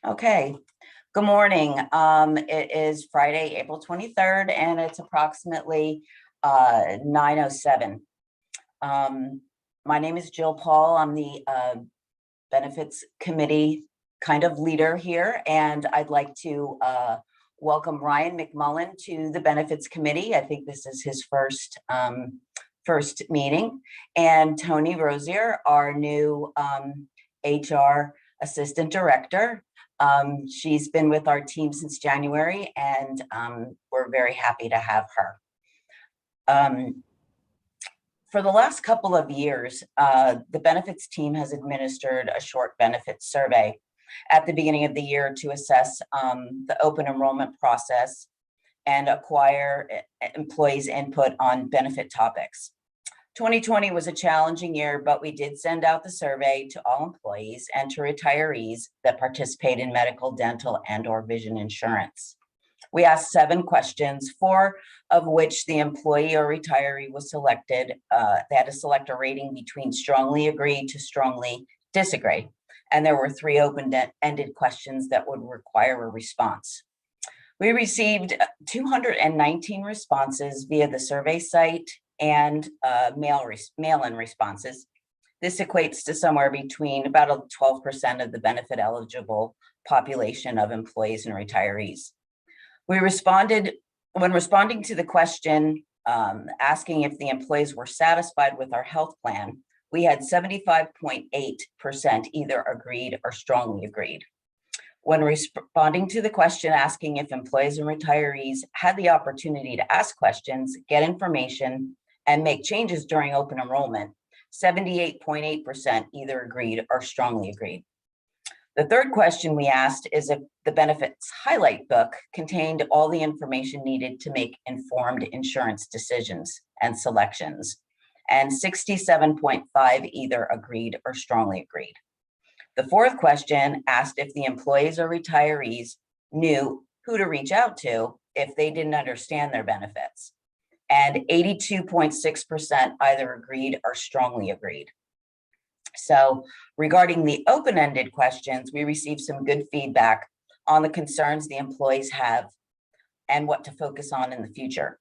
Okay, good morning. It is Friday, April 23rd, and it's approximately 9:07. My name is Jill Paul. I'm the Benefits Committee kind of leader here, and I'd like to welcome Ryan McMullen to the Benefits Committee. I think this is his first meeting, and Tony Rosier, our new HR Assistant Director. She's been with our team since January, and we're very happy to have her. For the last couple of years, the benefits team has administered a short benefits survey at the beginning of the year to assess the open enrollment process and acquire employees' input on benefit topics. 2020 was a challenging year, but we did send out the survey to all employees and to retirees that participate in medical, dental, and/or vision insurance. We asked 7 questions, 4 of which the employee or retiree was selected. They had to select a rating between strongly agree to strongly disagree. And there were 3 open-ended questions that would require a response. We received 219 responses via the survey site and mail-in responses. This equates to somewhere between about 12% of the benefit eligible population of employees and retirees. When responding to the question asking if the employees were satisfied with our health plan, we had 75.8% either agreed or strongly agreed. When responding to the question asking if employees and retirees had the opportunity to ask questions, get information, and make changes during open enrollment, 78.8% either agreed or strongly agreed. The third question we asked is if the benefits highlight book contained all the information needed to make informed insurance decisions and selections, and 67.5% either agreed or strongly agreed. The fourth question asked if the employees or retirees knew who to reach out to if they didn't understand their benefits, and 82.6% either agreed or strongly agreed. So regarding the open-ended questions, we received some good feedback on the concerns the employees have and what to focus on in the future.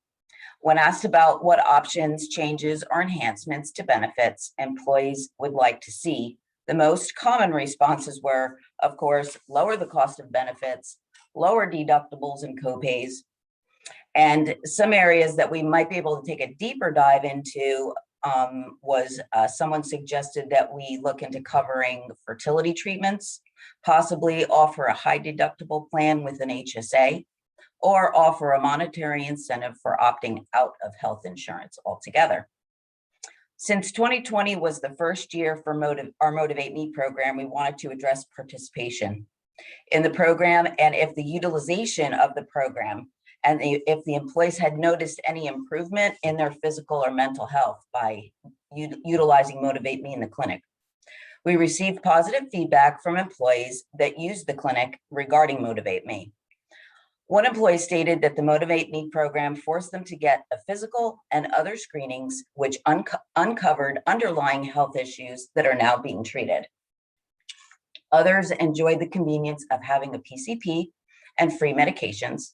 When asked about what options, changes, or enhancements to benefits employees would like to see, the most common responses were, of course, lower the cost of benefits, lower deductibles and copays, and some areas that we might be able to take a deeper dive into was someone suggested that we look into covering fertility treatments, possibly offer a high deductible plan with an HSA, or offer a monetary incentive for opting out of health insurance altogether. Since 2020 was the first year for our Motivate Me program, we wanted to address participation in the program and if the utilization of the program and if the employees had noticed any improvement in their physical or mental health by utilizing Motivate Me in the clinic. We received positive feedback from employees that used the clinic regarding Motivate Me. One employee stated that the Motivate Me program forced them to get a physical and other screenings, which uncovered underlying health issues that are now being treated. Others enjoyed the convenience of having a PCP and free medications.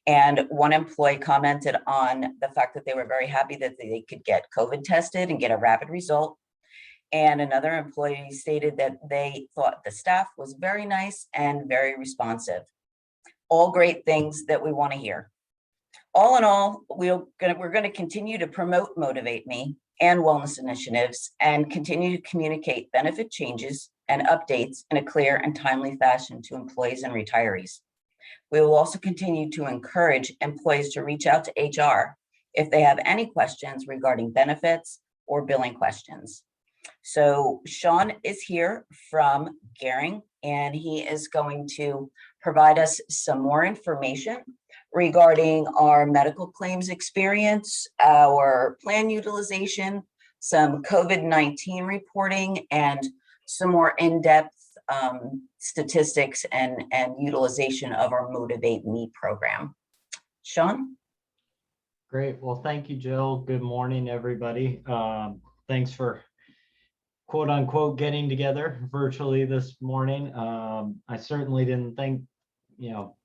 And one employee commented on the fact that they were very happy that they could get COVID tested and get a rapid result. And another employee stated that they thought the staff was very nice and very responsive. All great things that we want to hear. All in all, we're going to continue to promote Motivate Me and wellness initiatives and continue to communicate benefit changes and updates in a clear and timely fashion to employees and retirees. We will also continue to encourage employees to reach out to HR if they have any questions regarding benefits or billing questions. So Sean is here from Gehring, and he is going to provide us some more information regarding our medical claims experience, our plan utilization, some COVID-19 reporting, and some more in-depth statistics and utilization of our Motivate Me program. Sean? Great. Well, thank you, Jill. Good morning, everybody. Thanks for quote unquote getting together virtually this morning. I certainly didn't think,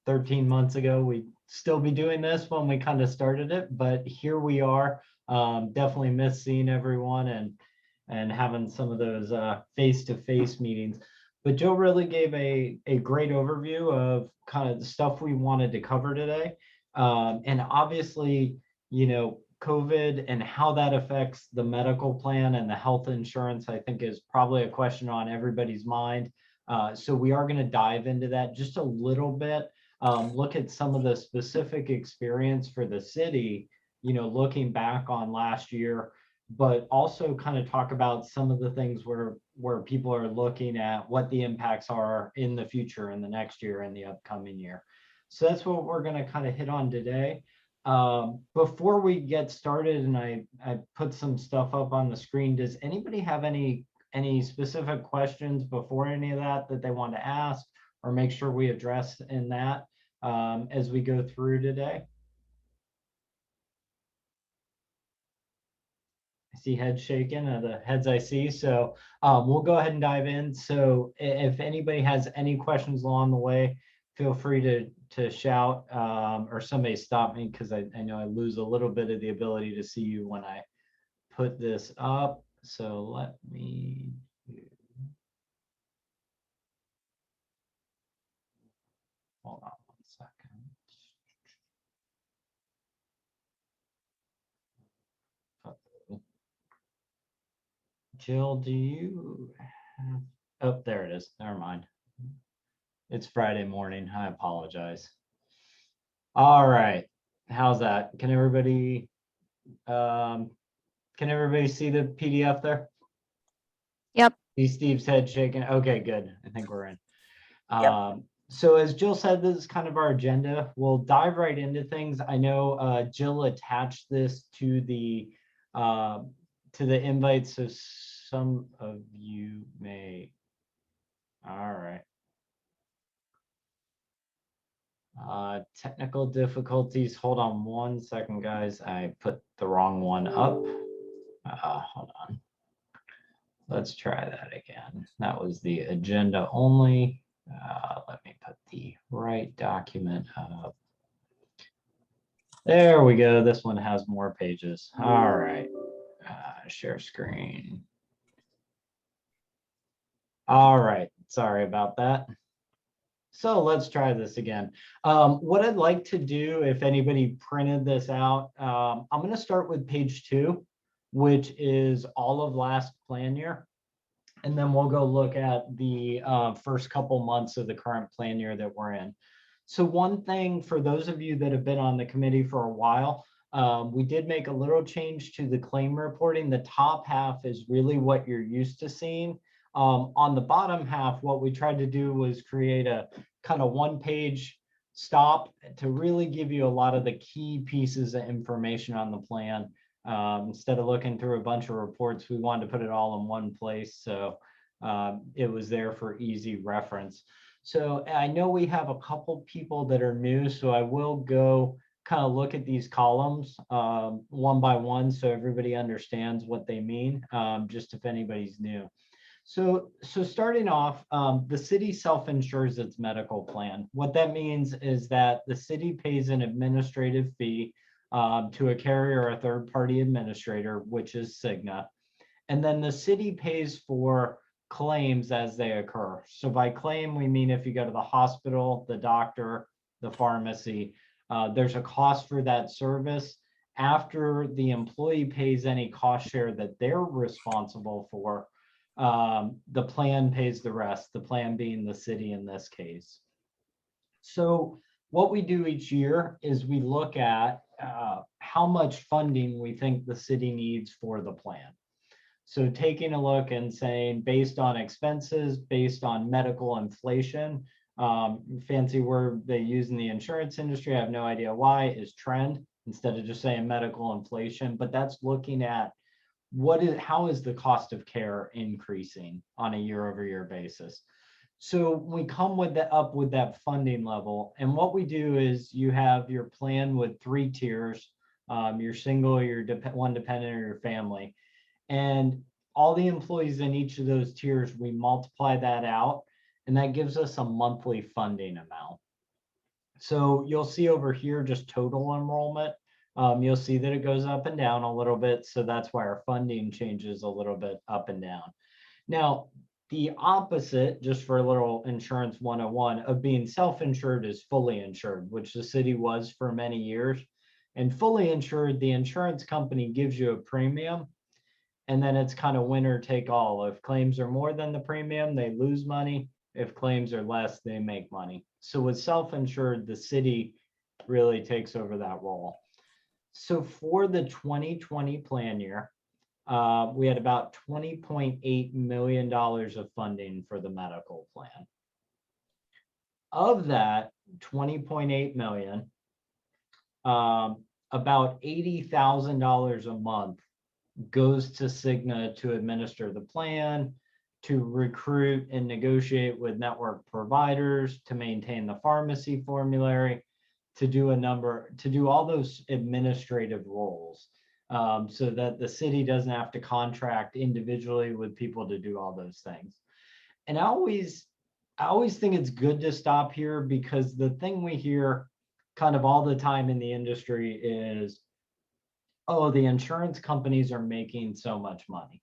13 months ago we'd still be doing this when we kind of started it, but here we are. Definitely miss seeing everyone and having some of those face-to-face meetings. But Joe really gave a great overview of kind of the stuff we wanted to cover today. And obviously, COVID and how that affects the medical plan and the health insurance, I think is probably a question on everybody's mind. So we are going to dive into that just a little bit, look at some of the specific experience for the city, looking back on last year, but also kind of talk about some of the things where people are looking at what the impacts are in the future, in the next year, and the upcoming year. So that's what we're going to kind of hit on today. Before we get started, and I put some stuff up on the screen, does anybody have any specific questions before any of that they want to ask or make sure we address in that as we go through today? I see heads shaking, the heads I see. So we'll go ahead and dive in. So if anybody has any questions along the way, feel free to shout or somebody stop me, because I know I lose a little bit of the ability to see you when I put this up. So let me hold on one second. Jill, do you have, oh, there it is. Never mind. It's Friday morning. I apologize. All right. How's that? Can everybody see the PDF there? Yep. See Steve's head shaking. Okay, good. I think we're in. Yep. So as Jill said, this is kind of our agenda. We'll dive right into things. I know Jill attached this to the invite, so some of you may. All right. Technical difficulties. Hold on one second, guys. I put the wrong one up. Hold on. Let's try that again. That was the agenda only. Let me put the right document up. There we go. This one has more pages. All right. Share screen. All right. Sorry about that. So let's try this again. What I'd like to do, if anybody printed this out, I'm going to start with page 2, which is all of last plan year. And then we'll go look at the first couple months of the current plan year that we're in. So one thing for those of you that have been on the committee for a while, we did make a little change to the claim reporting. The top half is really what you're used to seeing. On the bottom half, what we tried to do was create a kind of one-page stop to really give you a lot of the key pieces of information on the plan. Instead of looking through a bunch of reports, we wanted to put it all in one place. So it was there for easy reference. So I know we have a couple people that are new, so I will go kind of look at these columns one by one so everybody understands what they mean, just if anybody's new. So starting off, the city self-insures its medical plan. What that means is that the city pays an administrative fee to a carrier or a third-party administrator, which is Cigna. And then the city pays for claims as they occur. So by claim, we mean if you go to the hospital, the doctor, the pharmacy, there's a cost for that service. After the employee pays any cost share that they're responsible for, the plan pays the rest, the plan being the city in this case. So what we do each year is we look at how much funding we think the city needs for the plan. So taking a look and saying, based on expenses, based on medical inflation, fancy word they use in the insurance industry, I have no idea why, is trend, instead of just saying medical inflation, but that's looking at how is the cost of care increasing on a year-over-year basis. So we come up with that funding level, and what we do is you have your plan with 3 tiers, your single, your one dependent, or your family. And all the employees in each of those tiers, we multiply that out, and that gives us a monthly funding amount. So you'll see over here just total enrollment. You'll see that it goes up and down a little bit. So that's why our funding changes a little bit up and down. Now, the opposite, just for a little insurance 101, of being self-insured is fully insured, which the city was for many years. And fully insured, the insurance company gives you a premium, and then it's kind of winner take all. If claims are more than the premium, they lose money. If claims are less, they make money. So with self-insured, the city really takes over that role. So for the 2020 plan year, we had about $20.8 million of funding for the medical plan. Of that $20.8 million, about $80,000 a month goes to Cigna to administer the plan, to recruit and negotiate with network providers, to maintain the pharmacy formulary, to do all those administrative roles, so that the city doesn't have to contract individually with people to do all those things. And I always think it's good to stop here, because the thing we hear kind of all the time in the industry is, oh, the insurance companies are making so much money.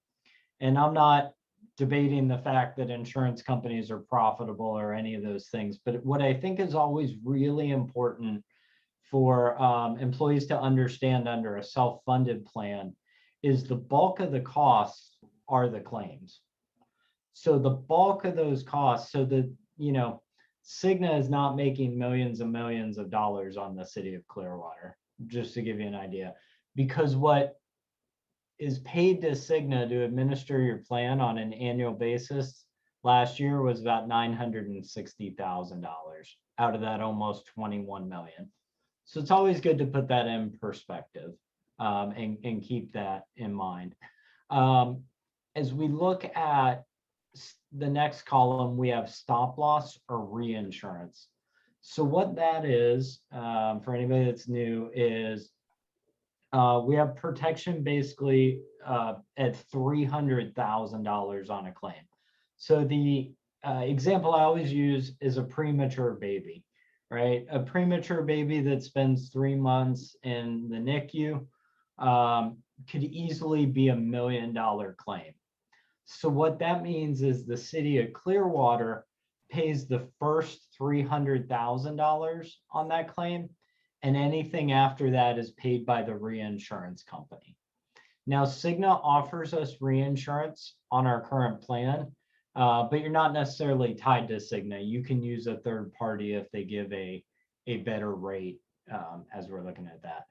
And I'm not debating the fact that insurance companies are profitable or any of those things. But what I think is always really important for employees to understand under a self-funded plan is the bulk of the costs are the claims. So the bulk of those costs, so that, Cigna is not making millions and millions of dollars on the city of Clearwater, just to give you an idea, because what is paid to Cigna to administer your plan on an annual basis last year was about $960,000 out of that almost 21 million. So it's always good to put that in perspective, and keep that in mind. As we look at the next column, we have stop loss or reinsurance. So what that is, for anybody that's new, is we have protection basically at $300,000 on a claim. So the example I always use is a premature baby, right? A premature baby that spends 3 months in the NICU could easily be $1 million claim. So what that means is the city of Clearwater pays the first $300,000 on that claim, and anything after that is paid by the reinsurance company. Now, Cigna offers us reinsurance on our current plan, but you're not necessarily tied to Cigna. You can use a third party if they give a better rate, as we're looking at that.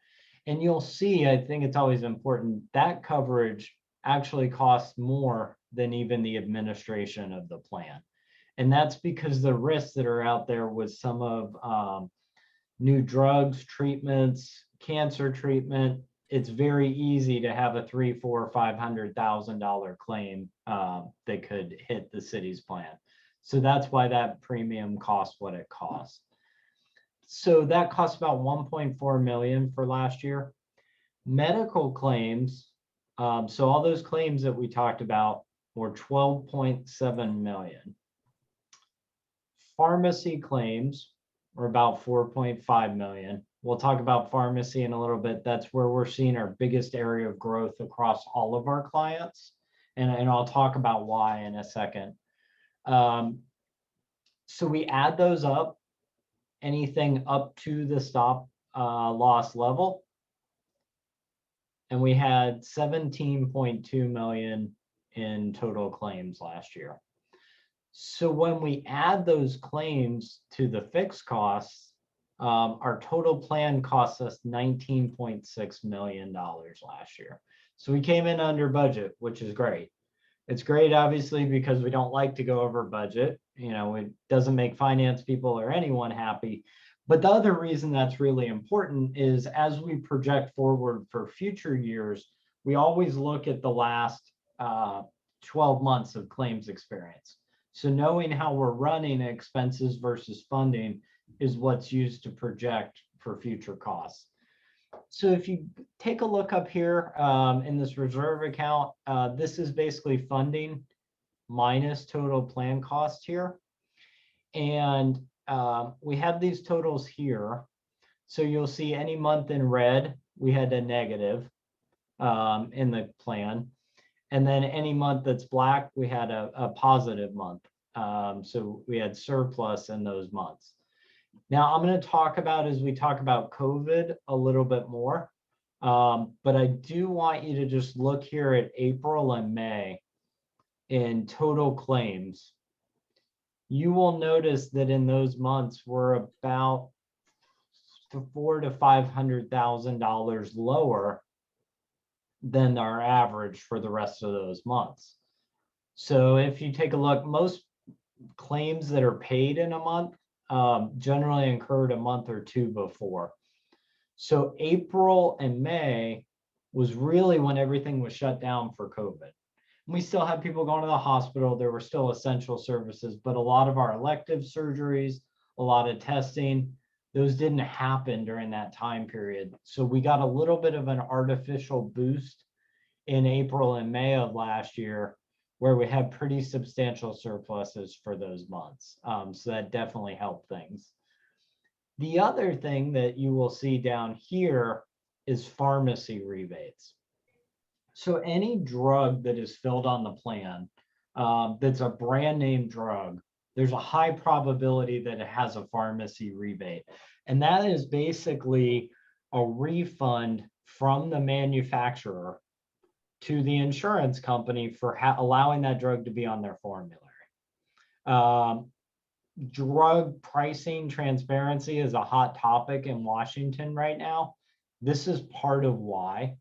And you'll see, I think it's always important, that coverage actually costs more than even the administration of the plan. And that's because the risks that are out there with some of new drugs, treatments, cancer treatment, it's very easy to have a $300,000, $400,000, $500,000 claim that could hit the city's plan. So that's why that premium costs what it costs. So that costs about 1.4 million for last year. Medical claims, so all those claims that we talked about were 12.7 million. Pharmacy claims were about 4.5 million. We'll talk about pharmacy in a little bit. That's where we're seeing our biggest area of growth across all of our clients. And I'll talk about why in a second. So we add those up, anything up to the stop loss level. And we had 17.2 million in total claims last year. So when we add those claims to the fixed costs, our total plan cost us $19.6 million last year. So we came in under budget, which is great. It's great, obviously, because we don't like to go over budget. It doesn't make finance people or anyone happy. But the other reason that's really important is as we project forward for future years, we always look at the last 12 months of claims experience. So knowing how we're running expenses versus funding is what's used to project for future costs. So if you take a look up here in this reserve account, this is basically funding minus total plan cost here. And we have these totals here. So you'll see any month in red, we had a negative in the plan. And then any month that's black, we had a positive month. So we had surplus in those months. Now I'm going to talk about, as we talk about COVID, a little bit more. But I do want you to just look here at April and May in total claims. You will notice that in those months, we're about $400,000 to $500,000 lower than our average for the rest of those months. So if you take a look, most claims that are paid in a month generally incurred a month or two before. So April and May was really when everything was shut down for COVID. We still had people going to the hospital. There were still essential services, but a lot of our elective surgeries, a lot of testing, those didn't happen during that time period. So we got a little bit of an artificial boost in April and May of last year, where we had pretty substantial surpluses for those months. So that definitely helped things. The other thing that you will see down here is pharmacy rebates. So any drug that is filled on the plan that's a brand name drug, there's a high probability that it has a pharmacy rebate. And that is basically a refund from the manufacturer to the insurance company for allowing that drug to be on their formulary. Drug pricing transparency is a hot topic in Washington right now. This is part of why.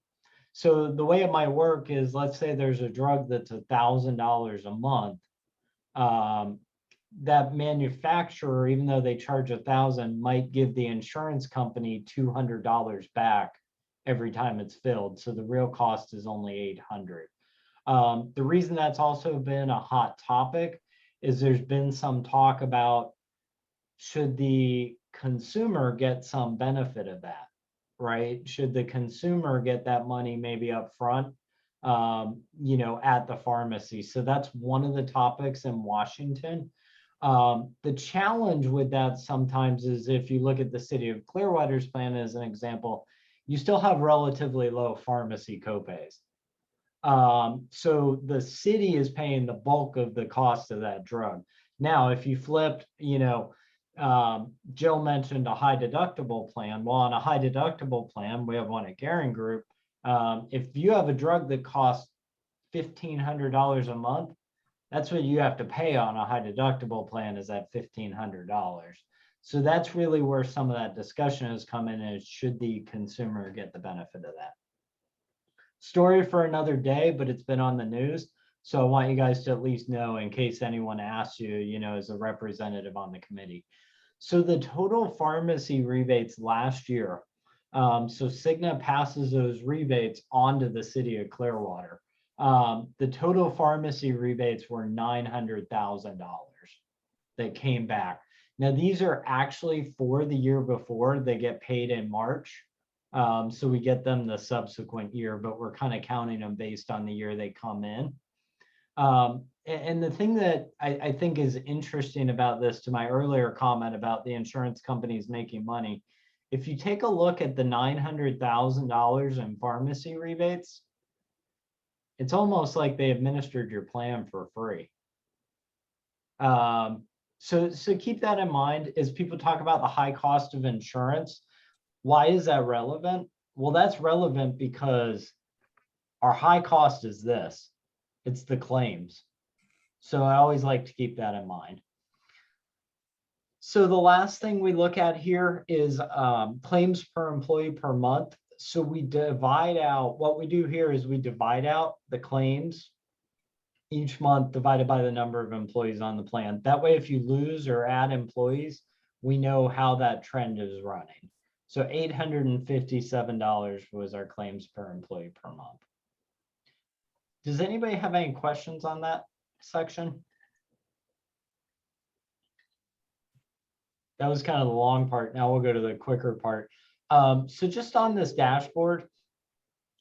So the way it might work is, let's say there's a drug that's $1,000 a month. That manufacturer, even though they charge $1,000, might give the insurance company $200 back every time it's filled. So the real cost is only $800. The reason that's also been a hot topic is there's been some talk about, should the consumer get some benefit of that, right? Should the consumer get that money maybe up front, at the pharmacy? So that's one of the topics in Washington. The challenge with that sometimes is, if you look at the city of Clearwater's plan as an example, you still have relatively low pharmacy copays. So the city is paying the bulk of the cost of that drug. Now, if you flipped, Jill mentioned a high deductible plan. Well, on a high deductible plan, we have one at Garing Group. If you have a drug that costs $1,500 a month, that's what you have to pay on a high deductible plan, is that $1,500. So that's really where some of that discussion has come in, is should the consumer get the benefit of that? Story for another day, but it's been on the news. So I want you guys to at least know, in case anyone asks you, as a representative on the committee. So the total pharmacy rebates last year, so Cigna passes those rebates onto the city of Clearwater. The total pharmacy rebates were $900,000 that came back. Now, these are actually for the year before. They get paid in March. So we get them the subsequent year, but we're kind of counting them based on the year they come in. And the thing that I think is interesting about this, to my earlier comment about the insurance companies making money, if you take a look at the $900,000 in pharmacy rebates, it's almost like they administered your plan for free. So keep that in mind as people talk about the high cost of insurance. Why is that relevant? Well, that's relevant because our high cost is this. It's the claims. So I always like to keep that in mind. So the last thing we look at here is claims per employee per month. So we divide out, what we do here is we divide out the claims each month divided by the number of employees on the plan. That way, if you lose or add employees, we know how that trend is running. So $857 was our claims per employee per month. Does anybody have any questions on that section? That was kind of the long part. Now we'll go to the quicker part. So just on this dashboard,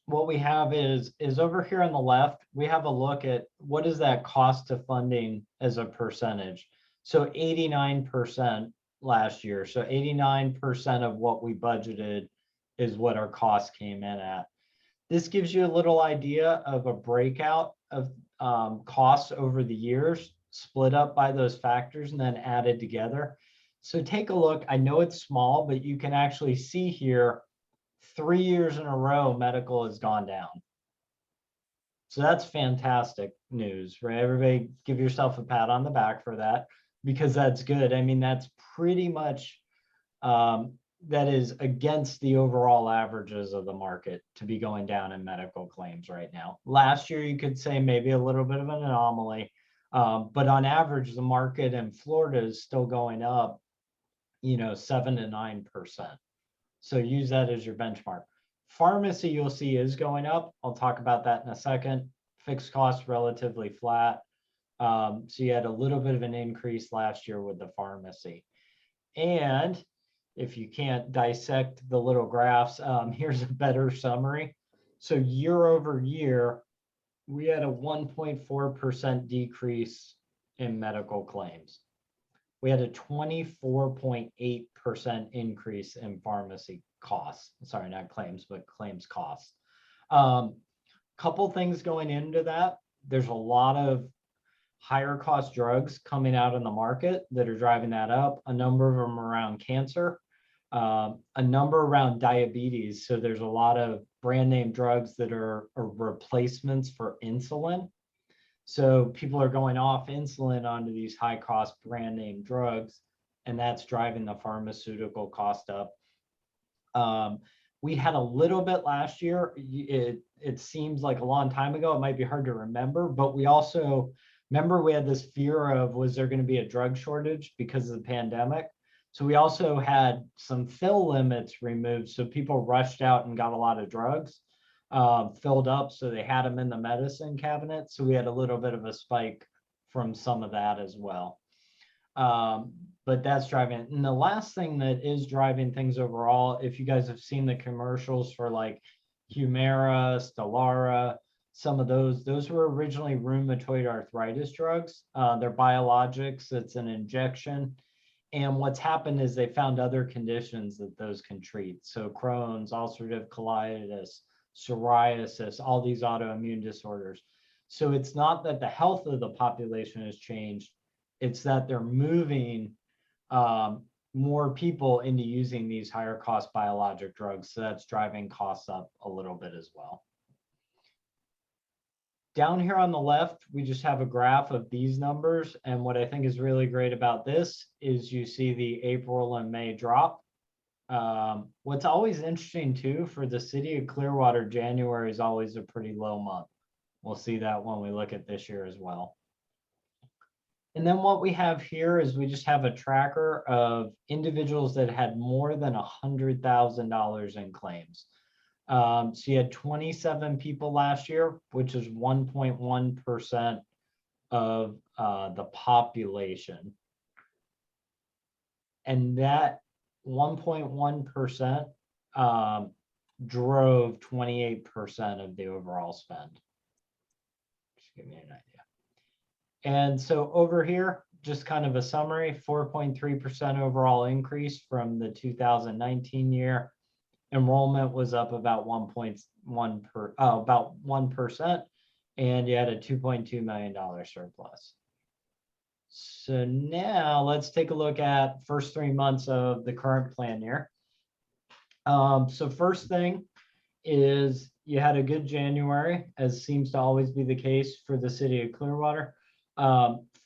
what we have is over here on the left, we have a look at what is that cost of funding as a percentage. So 89% last year. So 89% of what we budgeted is what our costs came in at. This gives you a little idea of a breakout of costs over the years, split up by those factors and then added together. So take a look. I know it's small, but you can actually see here 3 years in a row, medical has gone down. So that's fantastic news, right? Everybody give yourself a pat on the back for that, because that's good. I mean, that's pretty much, that is against the overall averages of the market to be going down in medical claims right now. Last year, you could say maybe a little bit of an anomaly, but on average, the market in Florida is still going up, 7 to 9%. So use that as your benchmark. Pharmacy, you'll see, is going up. I'll talk about that in a second. Fixed costs relatively flat. So you had a little bit of an increase last year with the pharmacy. And if you can't dissect the little graphs, here's a better summary. So year over year, we had a 1.4% decrease in medical claims. We had a 24.8% increase in pharmacy costs. Sorry, not claims, but claims costs. Couple things going into that. There's a lot of higher cost drugs coming out in the market that are driving that up. A number of them around cancer, a number around diabetes. So there's a lot of brand name drugs that are replacements for insulin. So people are going off insulin onto these high cost brand name drugs, and that's driving the pharmaceutical cost up. We had a little bit last year. It seems like a long time ago. It might be hard to remember, but we also remember we had this fear of, was there going to be a drug shortage because of the pandemic? So we also had some fill limits removed. So people rushed out and got a lot of drugs filled up. So they had them in the medicine cabinet. So we had a little bit of a spike from some of that as well. But that's driving it. And the last thing that is driving things overall, if you guys have seen the commercials for like Humira, Stelara, some of those were originally rheumatoid arthritis drugs. They're biologics, it's an injection. And what's happened is they found other conditions that those can treat. So Crohn's, ulcerative colitis, psoriasis, all these autoimmune disorders. So it's not that the health of the population has changed, it's that they're moving more people into using these higher cost biologic drugs. So that's driving costs up a little bit as well. Down here on the left, we just have a graph of these numbers. And what I think is really great about this is you see the April and May drop. What's always interesting too, for the city of Clearwater, January is always a pretty low month. We'll see that when we look at this year as well. And then what we have here is we just have a tracker of individuals that had more than $100,000 in claims. So you had 27 people last year, which is 1.1% of the population. And that 1.1% drove 28% of the overall spend. Just give me an idea. And so over here, just kind of a summary, 4.3% overall increase from the 2019 year. Enrollment was up about 1%, and you had a $2.2 million surplus. So now let's take a look at first 3 months of the current plan year. So first thing is you had a good January, as seems to always be the case for the city of Clearwater.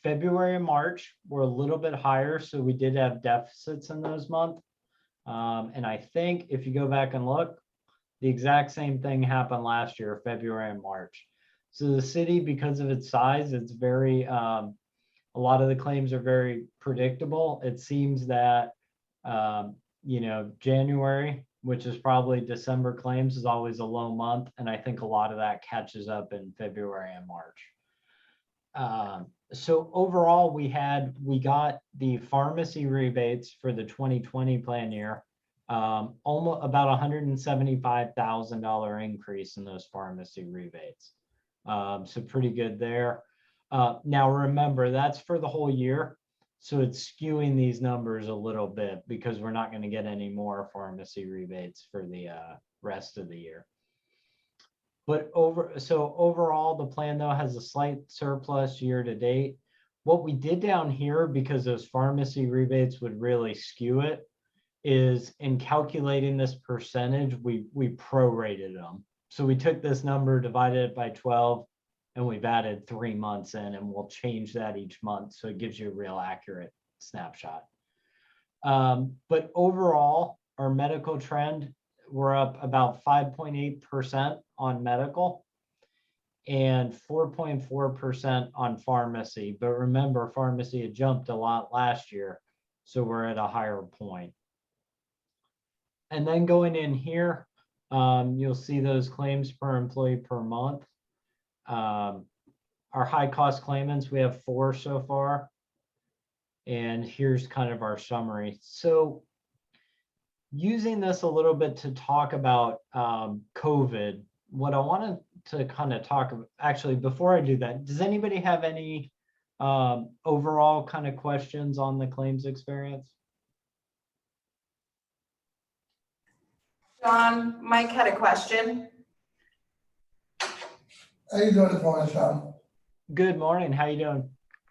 February and March were a little bit higher, so we did have deficits in those months. And I think if you go back and look, the exact same thing happened last year, February and March. So the city, because of its size, it's very, a lot of the claims are very predictable. It seems that, January, which is probably December claims, is always a low month. And I think a lot of that catches up in February and March. So overall, we got the pharmacy rebates for the 2020 plan year. Almost about $175,000 increase in those pharmacy rebates. So pretty good there. Now remember, that's for the whole year. So it's skewing these numbers a little bit because we're not going to get any more pharmacy rebates for the rest of the year. But overall, the plan though has a slight surplus year to date. What we did down here, because those pharmacy rebates would really skew it, is in calculating this percentage, we prorated them. So we took this number, divided it by 12, and we've added 3 months in, and we'll change that each month. So it gives you a real accurate snapshot. But overall, our medical trend, we're up about 5.8% on medical and 4.4% on pharmacy. But remember, pharmacy had jumped a lot last year, so we're at a higher point. And then going in here, you'll see those claims per employee per month. Our high cost claimants, we have 4 so far. And here's kind of our summary. So using this a little bit to talk about COVID, what I wanted to kind of talk about, actually, before I do that, does anybody have any overall kind of questions on the claims experience? John, Mike had a question. How you doing this morning, Sean? Good morning. How you doing?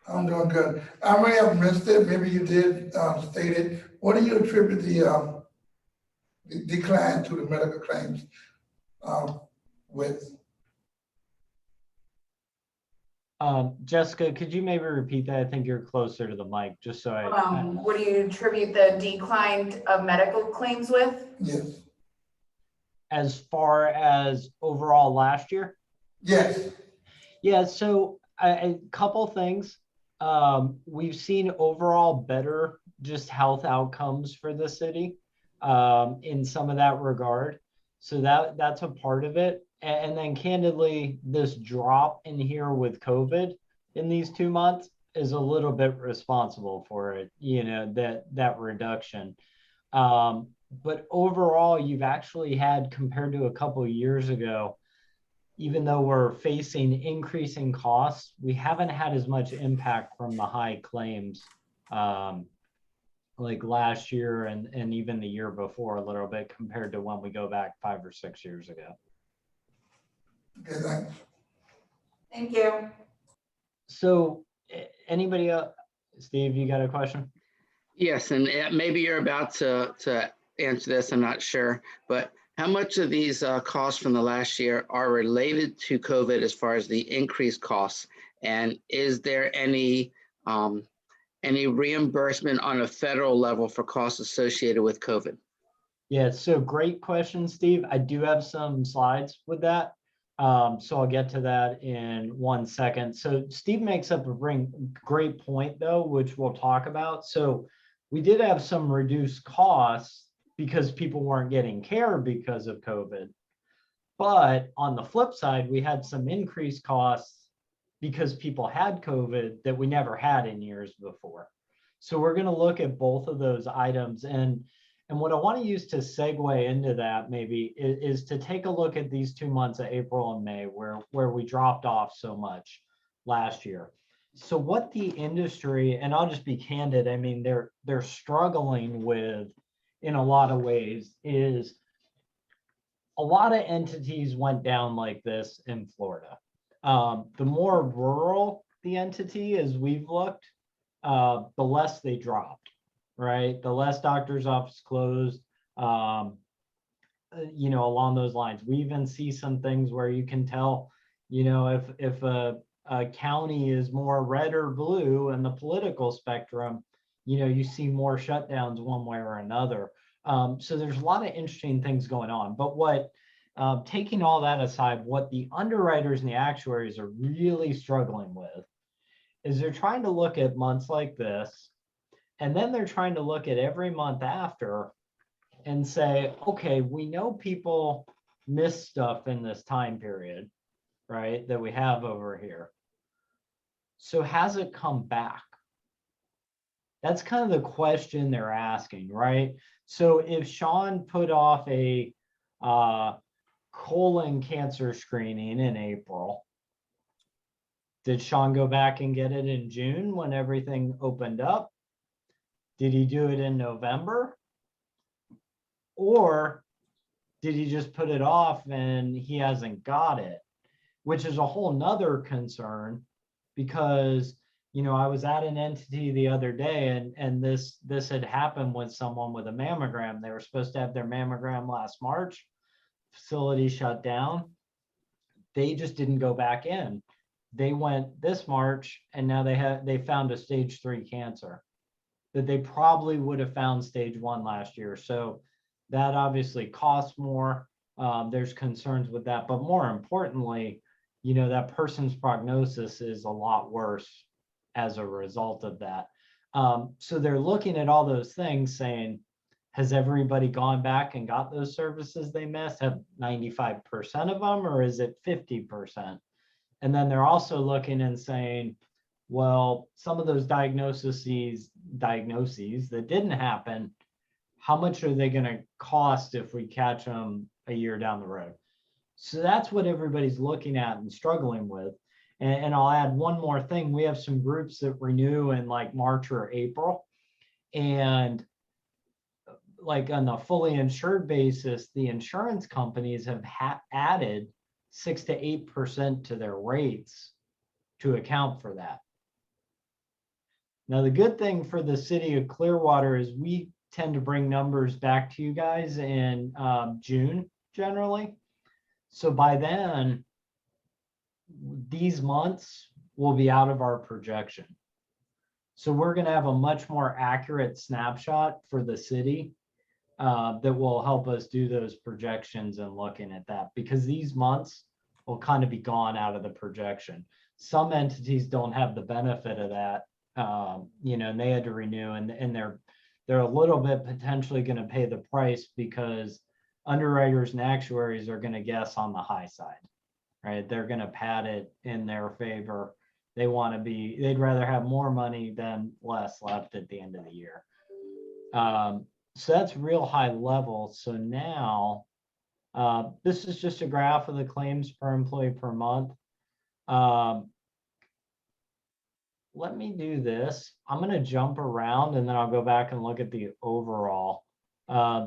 I'm doing good. I may have missed it. Maybe you did state it. What do you attribute the decline to the medical claims with? Jessica, could you maybe repeat that? I think you're closer to the mic, just so I What do you attribute the decline of medical claims with? Yes. as far as overall last year? Yes. Yeah, so a couple things. We've seen overall better just health outcomes for the city in some of that regard. So that's a part of it. And then candidly, this drop in here with COVID in these 2 months is a little bit responsible for it, you know, that reduction. But overall, you've actually had, compared to a couple of years ago, even though we're facing increasing costs, we haven't had as much impact from the high claims like last year and even the year before a little bit compared to when we go back 5 or 6 years ago. Okay, thanks. Thank you. So anybody else? Steve, you got a question? Yes, and maybe you're about to answer this, I'm not sure, but how much of these costs from the last year are related to COVID as far as the increased costs? And is there any reimbursement on a federal level for costs associated with COVID? Yeah, so great question, Steve. I do have some slides with that. So I'll get to that in 1 second. So Steve makes up a great point though, which we'll talk about. So we did have some reduced costs because people weren't getting care because of COVID. But on the flip side, we had some increased costs because people had COVID that we never had in years before. So we're going to look at both of those items. And what I want to use to segue into that maybe is to take a look at these 2 months of April and May where we dropped off so much last year. So what the industry, and I'll just be candid, I mean, they're struggling with in a lot of ways, is a lot of entities went down like this in Florida. The more rural the entity, as we've looked, the less they dropped, right? The less doctor's office closed, you know, along those lines. We even see some things where you can tell, you know, if a county is more red or blue in the political spectrum, you know, you see more shutdowns one way or another. So there's a lot of interesting things going on. But what, taking all that aside, what the underwriters and the actuaries are really struggling with is they're trying to look at months like this, and then they're trying to look at every month after and say, okay, we know people miss stuff in this time period, right, that we have over here. So has it come back? That's kind of the question they're asking, right? So if Sean put off a colon cancer screening in April, did Sean go back and get it in June when everything opened up? Did he do it in November? Or did he just put it off and he hasn't got it? Which is a whole nother concern, because I was at an entity the other day, and this had happened with someone with a mammogram. They were supposed to have their mammogram last March. Facility shut down. They just didn't go back in. They went this March, and now they found a stage 3 cancer that they probably would have found stage 1 last year. So that obviously costs more. There's concerns with that, but more importantly, that person's prognosis is a lot worse as a result of that. So they're looking at all those things saying, has everybody gone back and got those services they missed? Have 95% of them, or is it 50%? And then they're also looking and saying, well, some of those diagnoses that didn't happen, how much are they going to cost if we catch them a year down the road? So that's what everybody's looking at and struggling with. And I'll add one more thing. We have some groups that renew in like March or April. And like on a fully insured basis, the insurance companies have added 6 to 8% to their rates to account for that. Now, the good thing for the city of Clearwater is we tend to bring numbers back to you guys in June generally. So by then, these months will be out of our projection. So we're going to have a much more accurate snapshot for the city that will help us do those projections and looking at that, because these months will kind of be gone out of the projection. Some entities don't have the benefit of that, and they had to renew, and they're a little bit potentially going to pay the price because underwriters and actuaries are going to guess on the high side, right? They're going to pad it in their favor. They'd rather have more money than less left at the end of the year. So that's real high level. So now, this is just a graph of the claims per employee per month. Let me do this. I'm going to jump around and then I'll go back and look at the overall,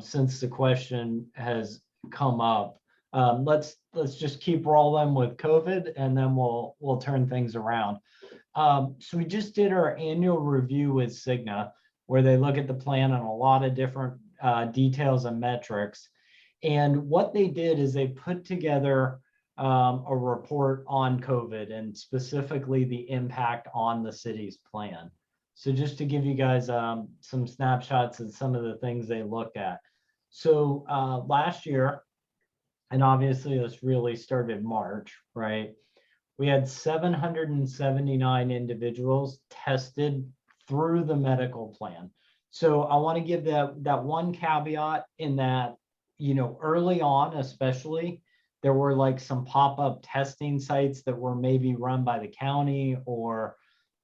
since the question has come up. Let's just keep rolling with COVID, and then we'll turn things around. So we just did our annual review with Cigna, where they look at the plan on a lot of different details and metrics. And what they did is they put together a report on COVID and specifically the impact on the city's plan. So just to give you guys some snapshots of some of the things they looked at. So last year, and obviously this really started March, right? We had 779 individuals tested through the medical plan. So I want to give that one caveat in that, early on, especially, there were like some pop-up testing sites that were maybe run by the county or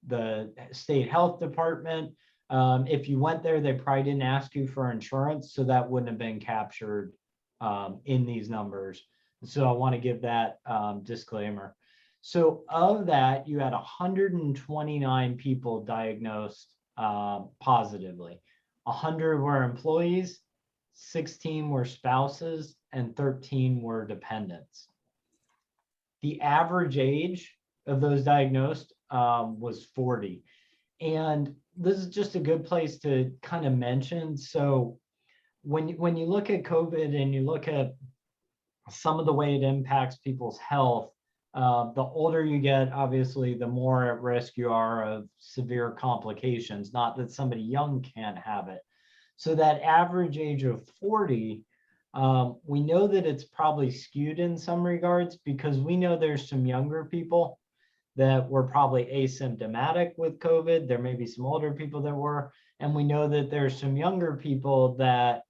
the state health department. If you went there, they probably didn't ask you for insurance, so that wouldn't have been captured in these numbers. So I want to give that disclaimer. So of that, you had 129 people diagnosed positively. 100 were employees, 16 were spouses, and 13 were dependents. The average age of those diagnosed was 40. And this is just a good place to kind of mention. So when you look at COVID and you look at some of the way it impacts people's health, the older you get, obviously, the more at risk you are of severe complications. Not that somebody young can't have it. So that average age of 40, we know that it's probably skewed in some regards, because we know there's some younger people that were probably asymptomatic with COVID. There may be some older people that were, and we know that there's some younger people that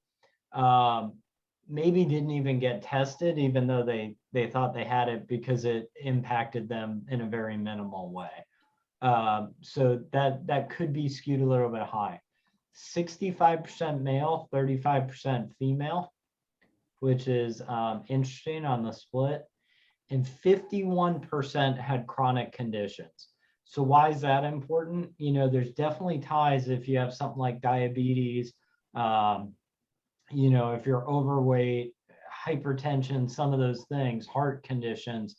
maybe didn't even get tested, even though they thought they had it, because it impacted them in a very minimal way. So that could be skewed a little bit high. 65% male, 35% female, which is interesting on the split. And 51% had chronic conditions. So why is that important? You know, there's definitely ties if you have something like diabetes, you know, if you're overweight, hypertension, some of those things, heart conditions,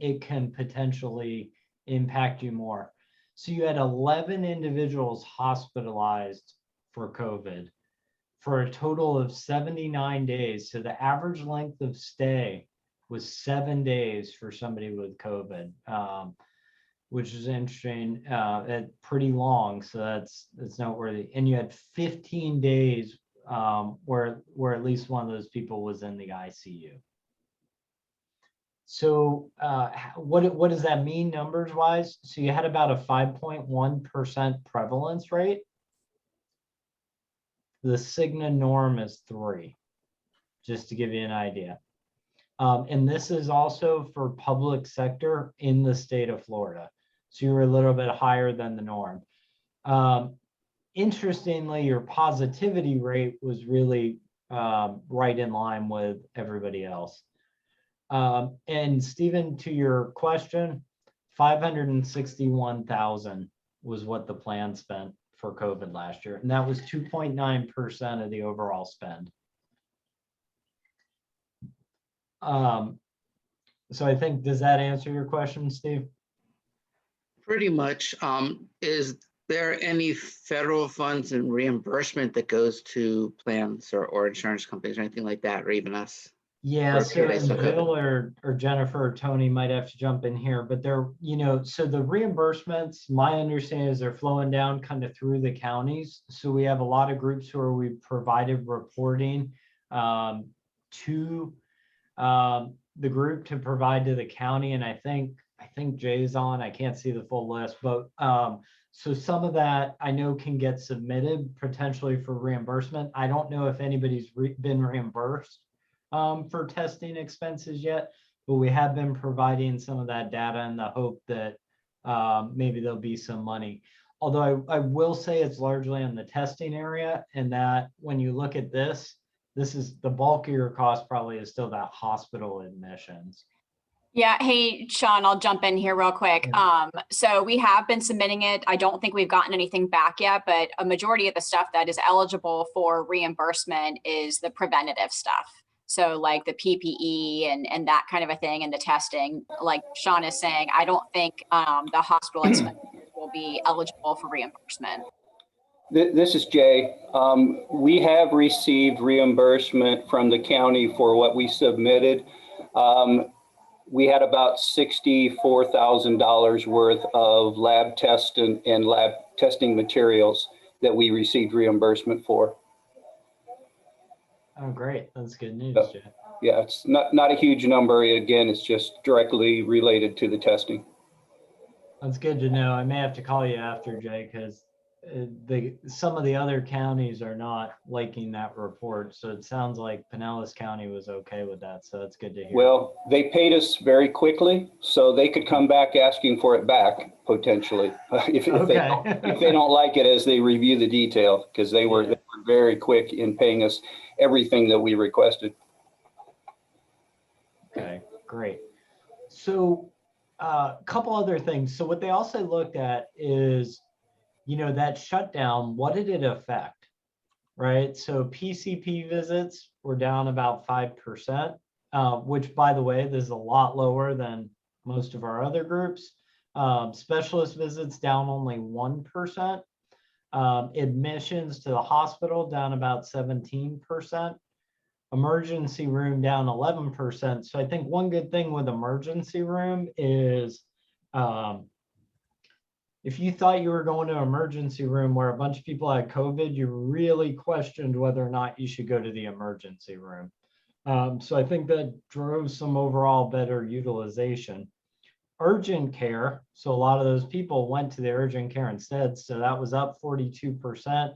it can potentially impact you more. So you had 11 individuals hospitalized for COVID for a total of 79 days. So the average length of stay was 7 days for somebody with COVID, which is interesting, pretty long. So that's noteworthy. And you had 15 days where at least one of those people was in the ICU. So what does that mean numbers wise? So you had about a 5.1% prevalence rate. The Cigna norm is 3, just to give you an idea. And this is also for public sector in the state of Florida. So you were a little bit higher than the norm. Interestingly, your positivity rate was really right in line with everybody else. And Stephen, to your question, 561,000 was what the plan spent for COVID last year. And that was 2.9% of the overall spend. So I think, does that answer your question, Steve? Pretty much. Is there any federal funds and reimbursement that goes to plans or insurance companies or anything like that, or even us? Yeah, so Okay, so Bill or Jennifer or Tony might have to jump in here, but they're, you know, so the reimbursements, my understanding is they're flowing down kind of through the counties. So we have a lot of groups who we provided reporting to the group to provide to the county. And I think Jay's on, I can't see the full list, but so some of that I know can get submitted potentially for reimbursement. I don't know if anybody's been reimbursed for testing expenses yet, but we have been providing some of that data in the hope that maybe there'll be some money. Although I will say it's largely in the testing area, and that when you look at this is the bulk of your cost probably is still that hospital admissions. Yeah. Hey, Sean, I'll jump in here real quick. So we have been submitting it. I don't think we've gotten anything back yet, but a majority of the stuff that is eligible for reimbursement is the preventative stuff. So like the PPE and that kind of a thing, and the testing, like Sean is saying, I don't think the hospital expenses will be eligible for reimbursement. This is Jay. We have received reimbursement from the county for what we submitted. We had about $64,000 worth of lab tests and lab testing materials that we received reimbursement for. Oh, great. That's good news, So, Jay. yeah, it's not a huge number. Again, it's just directly related to the testing. That's good to know. I may have to call you after, Jay, because some of the other counties are not liking that report. So it sounds like Pinellas County was okay with that. So that's good to hear. Well, they paid us very quickly, so they could come back asking for it back potentially if they don't like it as they review the detail, because they were very quick in paying us everything that we requested. Okay, great. So a couple other things. So what they also looked at is, you know, that shutdown, what did it affect, right? So PCP visits were down about 5%, which, by the way, this is a lot lower than most of our other groups. Specialist visits down only 1%. Admissions to the hospital down about 17%. Emergency room down 11%. So I think one good thing with emergency room is if you thought you were going to an emergency room where a bunch of people had COVID, you really questioned whether or not you should go to the emergency room. So I think that drove some overall better utilization. Urgent care, so a lot of those people went to the urgent care instead, so that was up 42%.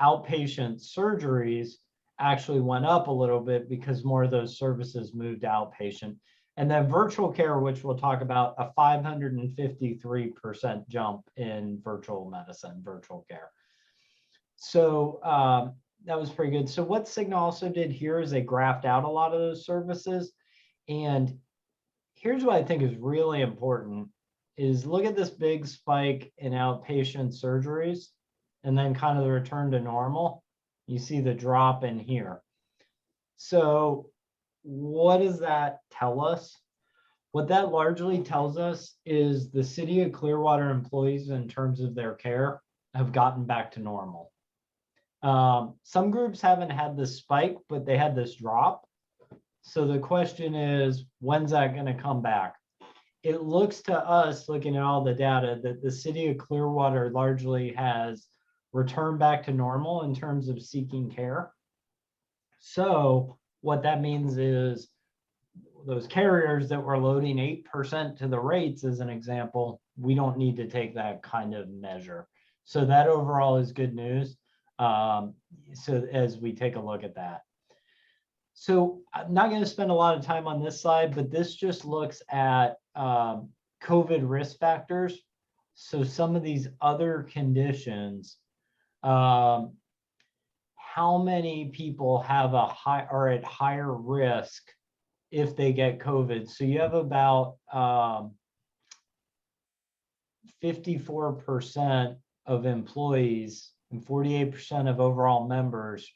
Outpatient surgeries actually went up a little bit because more of those services moved outpatient. And then virtual care, which we'll talk about, a 553% jump in virtual medicine, virtual care. So that was pretty good. So what Cigna also did here is they graphed out a lot of those services. And here's what I think is really important is look at this big spike in outpatient surgeries and then kind of the return to normal. You see the drop in here. So what does that tell us? What that largely tells us is the city of Clearwater employees in terms of their care have gotten back to normal. Some groups haven't had this spike, but they had this drop. So the question is, when's that going to come back? It looks to us, looking at all the data, that the city of Clearwater largely has returned back to normal in terms of seeking care. So what that means is those carriers that were loading 8% to the rates, as an example, we don't need to take that kind of measure. So that overall is good news. So as we take a look at that. So I'm not going to spend a lot of time on this slide, but this just looks at COVID risk factors. So some of these other conditions, how many people have are at higher risk if they get COVID. So you have about 54% of employees and 48% of overall members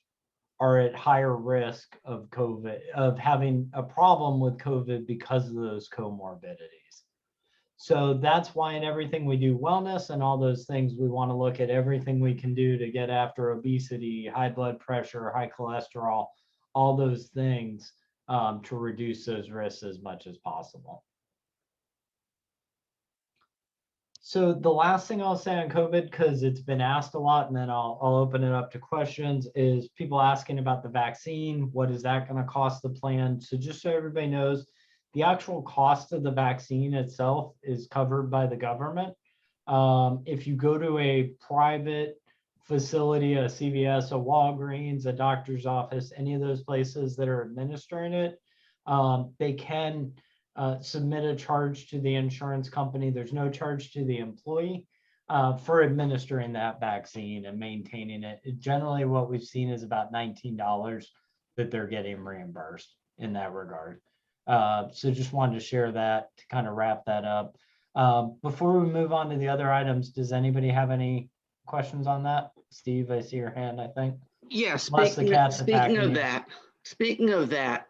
are at higher risk of COVID, of having a problem with COVID because of those comorbidities. So that's why in everything we do wellness and all those things, we want to look at everything we can do to get after obesity, high blood pressure, high cholesterol, all those things to reduce those risks as much as possible. So the last thing I'll say on COVID, because it's been asked a lot, and then I'll open it up to questions, is people asking about the vaccine. What is that going to cost the plan? So just so everybody knows, the actual cost of the vaccine itself is covered by the government. If you go to a private facility, a CVS, a Walgreens, a doctor's office, any of those places that are administering it, they can submit a charge to the insurance company. There's no charge to the employee for administering that vaccine and maintaining it. Generally, what we've seen is about $19 that they're getting reimbursed in that regard. So just wanted to share that to kind of wrap that up. Before we move on to the other items, does anybody have any questions on that? Steve, I see your hand, I think. Yeah, Speaking of that,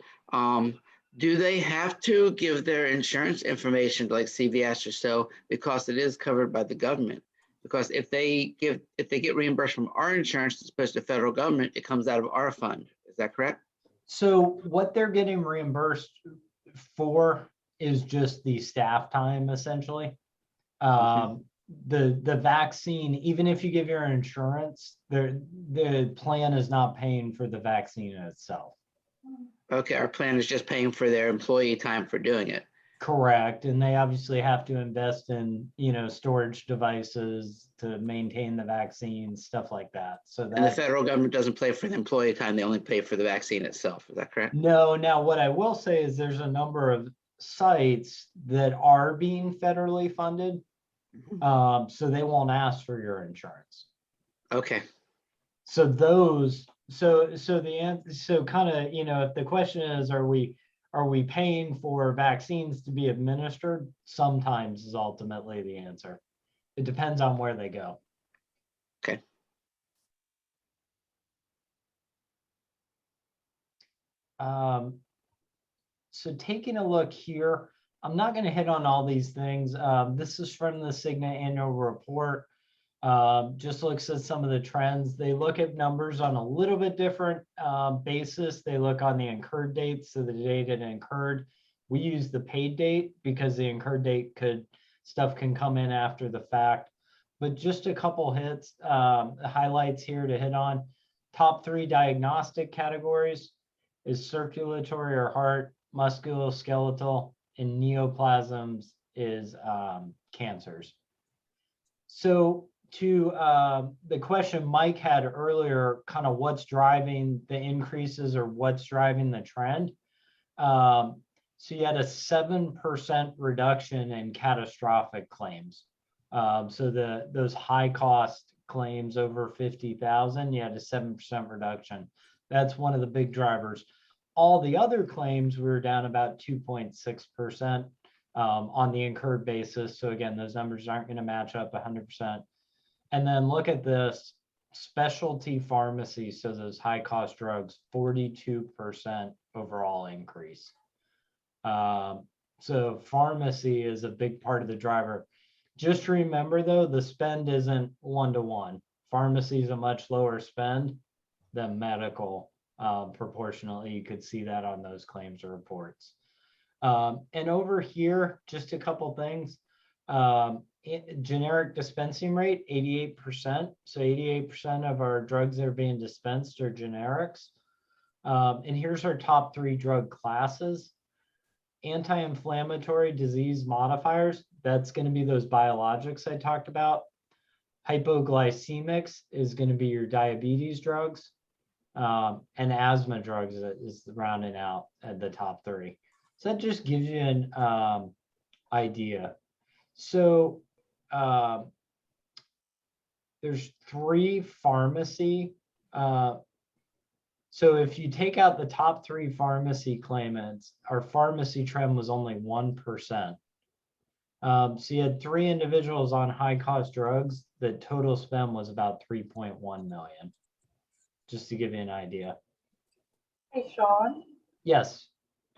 do they have to give their insurance information to like CVS or so, because it is covered by the government? Because if they get reimbursed from our insurance as opposed to federal government, it comes out of our fund. Is that correct? So what they're getting reimbursed for is just the staff time, essentially. The vaccine, even if you give your insurance, the plan is not paying for the vaccine itself. Okay, our plan is just paying for their employee time for doing it. Correct, and they obviously have to invest in, storage devices to maintain the vaccine, stuff like that. So that, and the federal government doesn't pay for the employee time; they only pay for the vaccine itself. Is that correct? No. Now, what I will say is there's a number of sites that are being federally funded, so they won't ask for your insurance. Okay. So those. So the answer, so kind of, if the question is, are we paying for vaccines to be administered? Sometimes is ultimately the answer. It depends on where they go. Okay. So taking a look here, I'm not going to hit on all these things. This is from the Cigna annual report. Just looks at some of the trends. They look at numbers on a little bit different basis. They look on the incurred date, so the date it incurred. We use the paid date because the incurred date stuff can come in after the fact. But just a couple hits, highlights here to hit on. Top 3 diagnostic categories is circulatory or heart, musculoskeletal, and neoplasms is cancers. So to the question Mike had earlier, kind of what's driving the increases or what's driving the trend. So you had a 7% reduction in catastrophic claims. So those high cost claims over 50,000, you had a 7% reduction. That's one of the big drivers. All the other claims were down about 2.6% on the incurred basis. So again, those numbers aren't going to match up 100%. And then look at this specialty pharmacy. So those high cost drugs, 42% overall increase. So pharmacy is a big part of the driver. Just remember though, the spend isn't 1-to-1. Pharmacy is a much lower spend than medical. Proportionally, you could see that on those claims reports. And over here, just a couple things. Generic dispensing rate, 88%. So 88% of our drugs that are being dispensed are generics. And here's our top 3 drug classes. Anti-inflammatory disease modifiers, that's going to be those biologics I talked about. Hypoglycemics is going to be your diabetes drugs. And asthma drugs is rounding out at the top 3. So that just gives you an idea. So there's 3 pharmacy. So if you take out the top 3 pharmacy claimants, our pharmacy trend was only 1%. So you had 3 individuals on high cost drugs. The total spend was about 3.1 million. Just to give you an idea. Hey, Sean, Yes.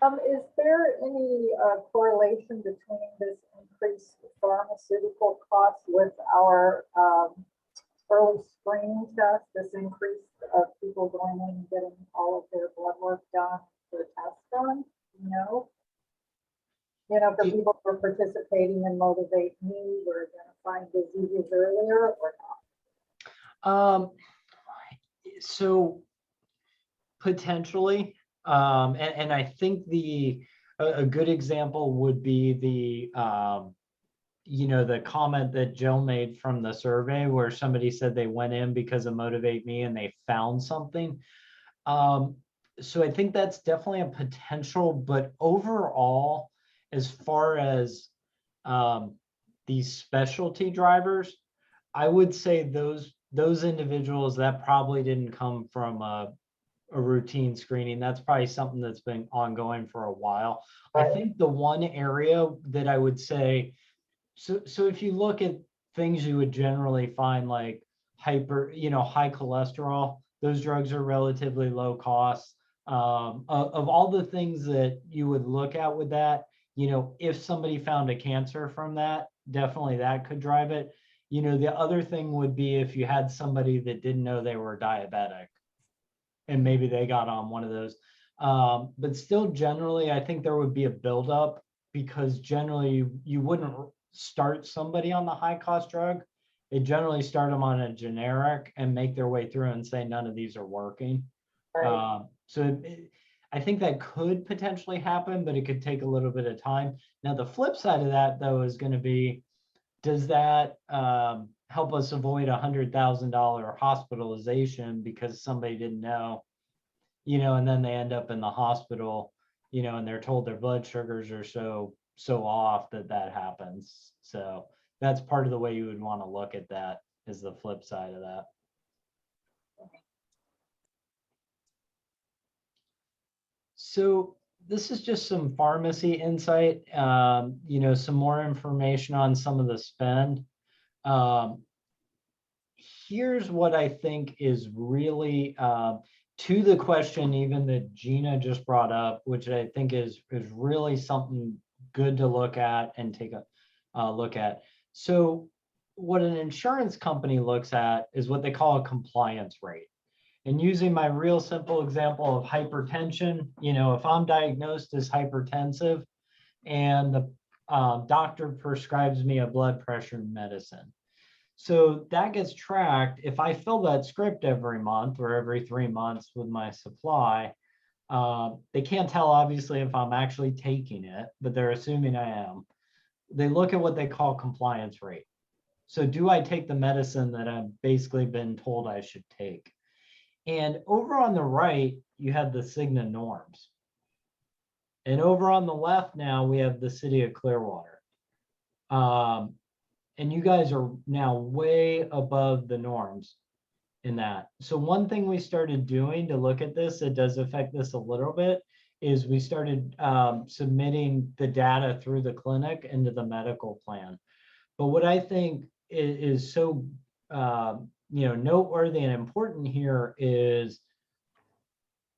is there any correlation between this increased pharmaceutical costs with our early screening test, this increase of people going in and getting all of their blood work done, their tests done? For people who are participating in Motivate Me, we're identifying diseases earlier or not? So potentially, and I think a good example would be the the comment that Jill made from the survey where somebody said they went in because of Motivate Me and they found something. So I think that's definitely a potential, but overall, as far as these specialty drivers, I would say those individuals that probably didn't come from a routine screening. That's probably something that's been ongoing for a while. Right. I think the one area that I would say, so if you look at things you would generally find like high cholesterol, those drugs are relatively low cost. Of all the things that you would look at with that, if somebody found a cancer from that, definitely that could drive it. The other thing would be if you had somebody that didn't know they were diabetic and maybe they got on one of those. But still, generally, I think there would be a buildup because generally you wouldn't start somebody on the high cost drug. They generally start them on a generic and make their way through and say none of these are working. Right. I think that could potentially happen, but it could take a little bit of time. Now, the flip side of that, though, is going to be, does that help us avoid $100,000 hospitalization because somebody didn't know, and then they end up in the hospital, and they're told their blood sugars are so off that happens. So that's part of the way you would want to look at that, is the flip side of that. So this is just some pharmacy insight, some more information on some of the spend. Here's what I think is really to the question even that Gina just brought up, which I think is really something good to look at and take a look at. So what an insurance company looks at is what they call a compliance rate. And using my real simple example of hypertension, if I'm diagnosed as hypertensive and the doctor prescribes me a blood pressure medicine. So that gets tracked. If I fill that script every month or every 3 months with my supply, they can't tell obviously if I'm actually taking it, but they're assuming I am. They look at what they call compliance rate. So do I take the medicine that I've basically been told I should take? And over on the right, you have the Cigna norms. And over on the left now, we have the city of Clearwater. And you guys are now way above the norms in that. So one thing we started doing to look at this, it does affect this a little bit, is we started submitting the data through the clinic into the medical plan. But what I think is so noteworthy and important here is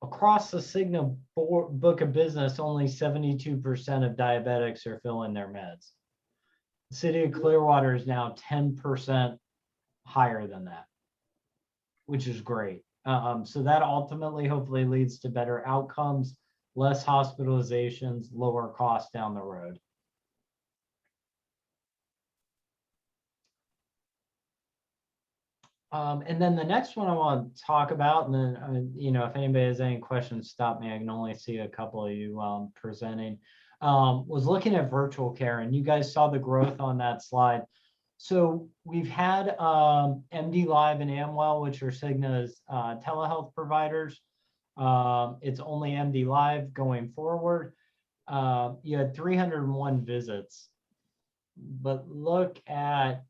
across the Cigna book of business, only 72% of diabetics are filling their meds. The city of Clearwater is now 10% higher than that, which is great. So that ultimately hopefully leads to better outcomes, less hospitalizations, lower costs down the road. And then the next one I want to talk about, and then, if anybody has any questions, stop me. I can only see a couple of you presenting, was looking at virtual care, and you guys saw the growth on that slide. So we've had MD Live and Amwell, which are Cigna's telehealth providers. It's only MD Live going forward. You had 301 visits. But look at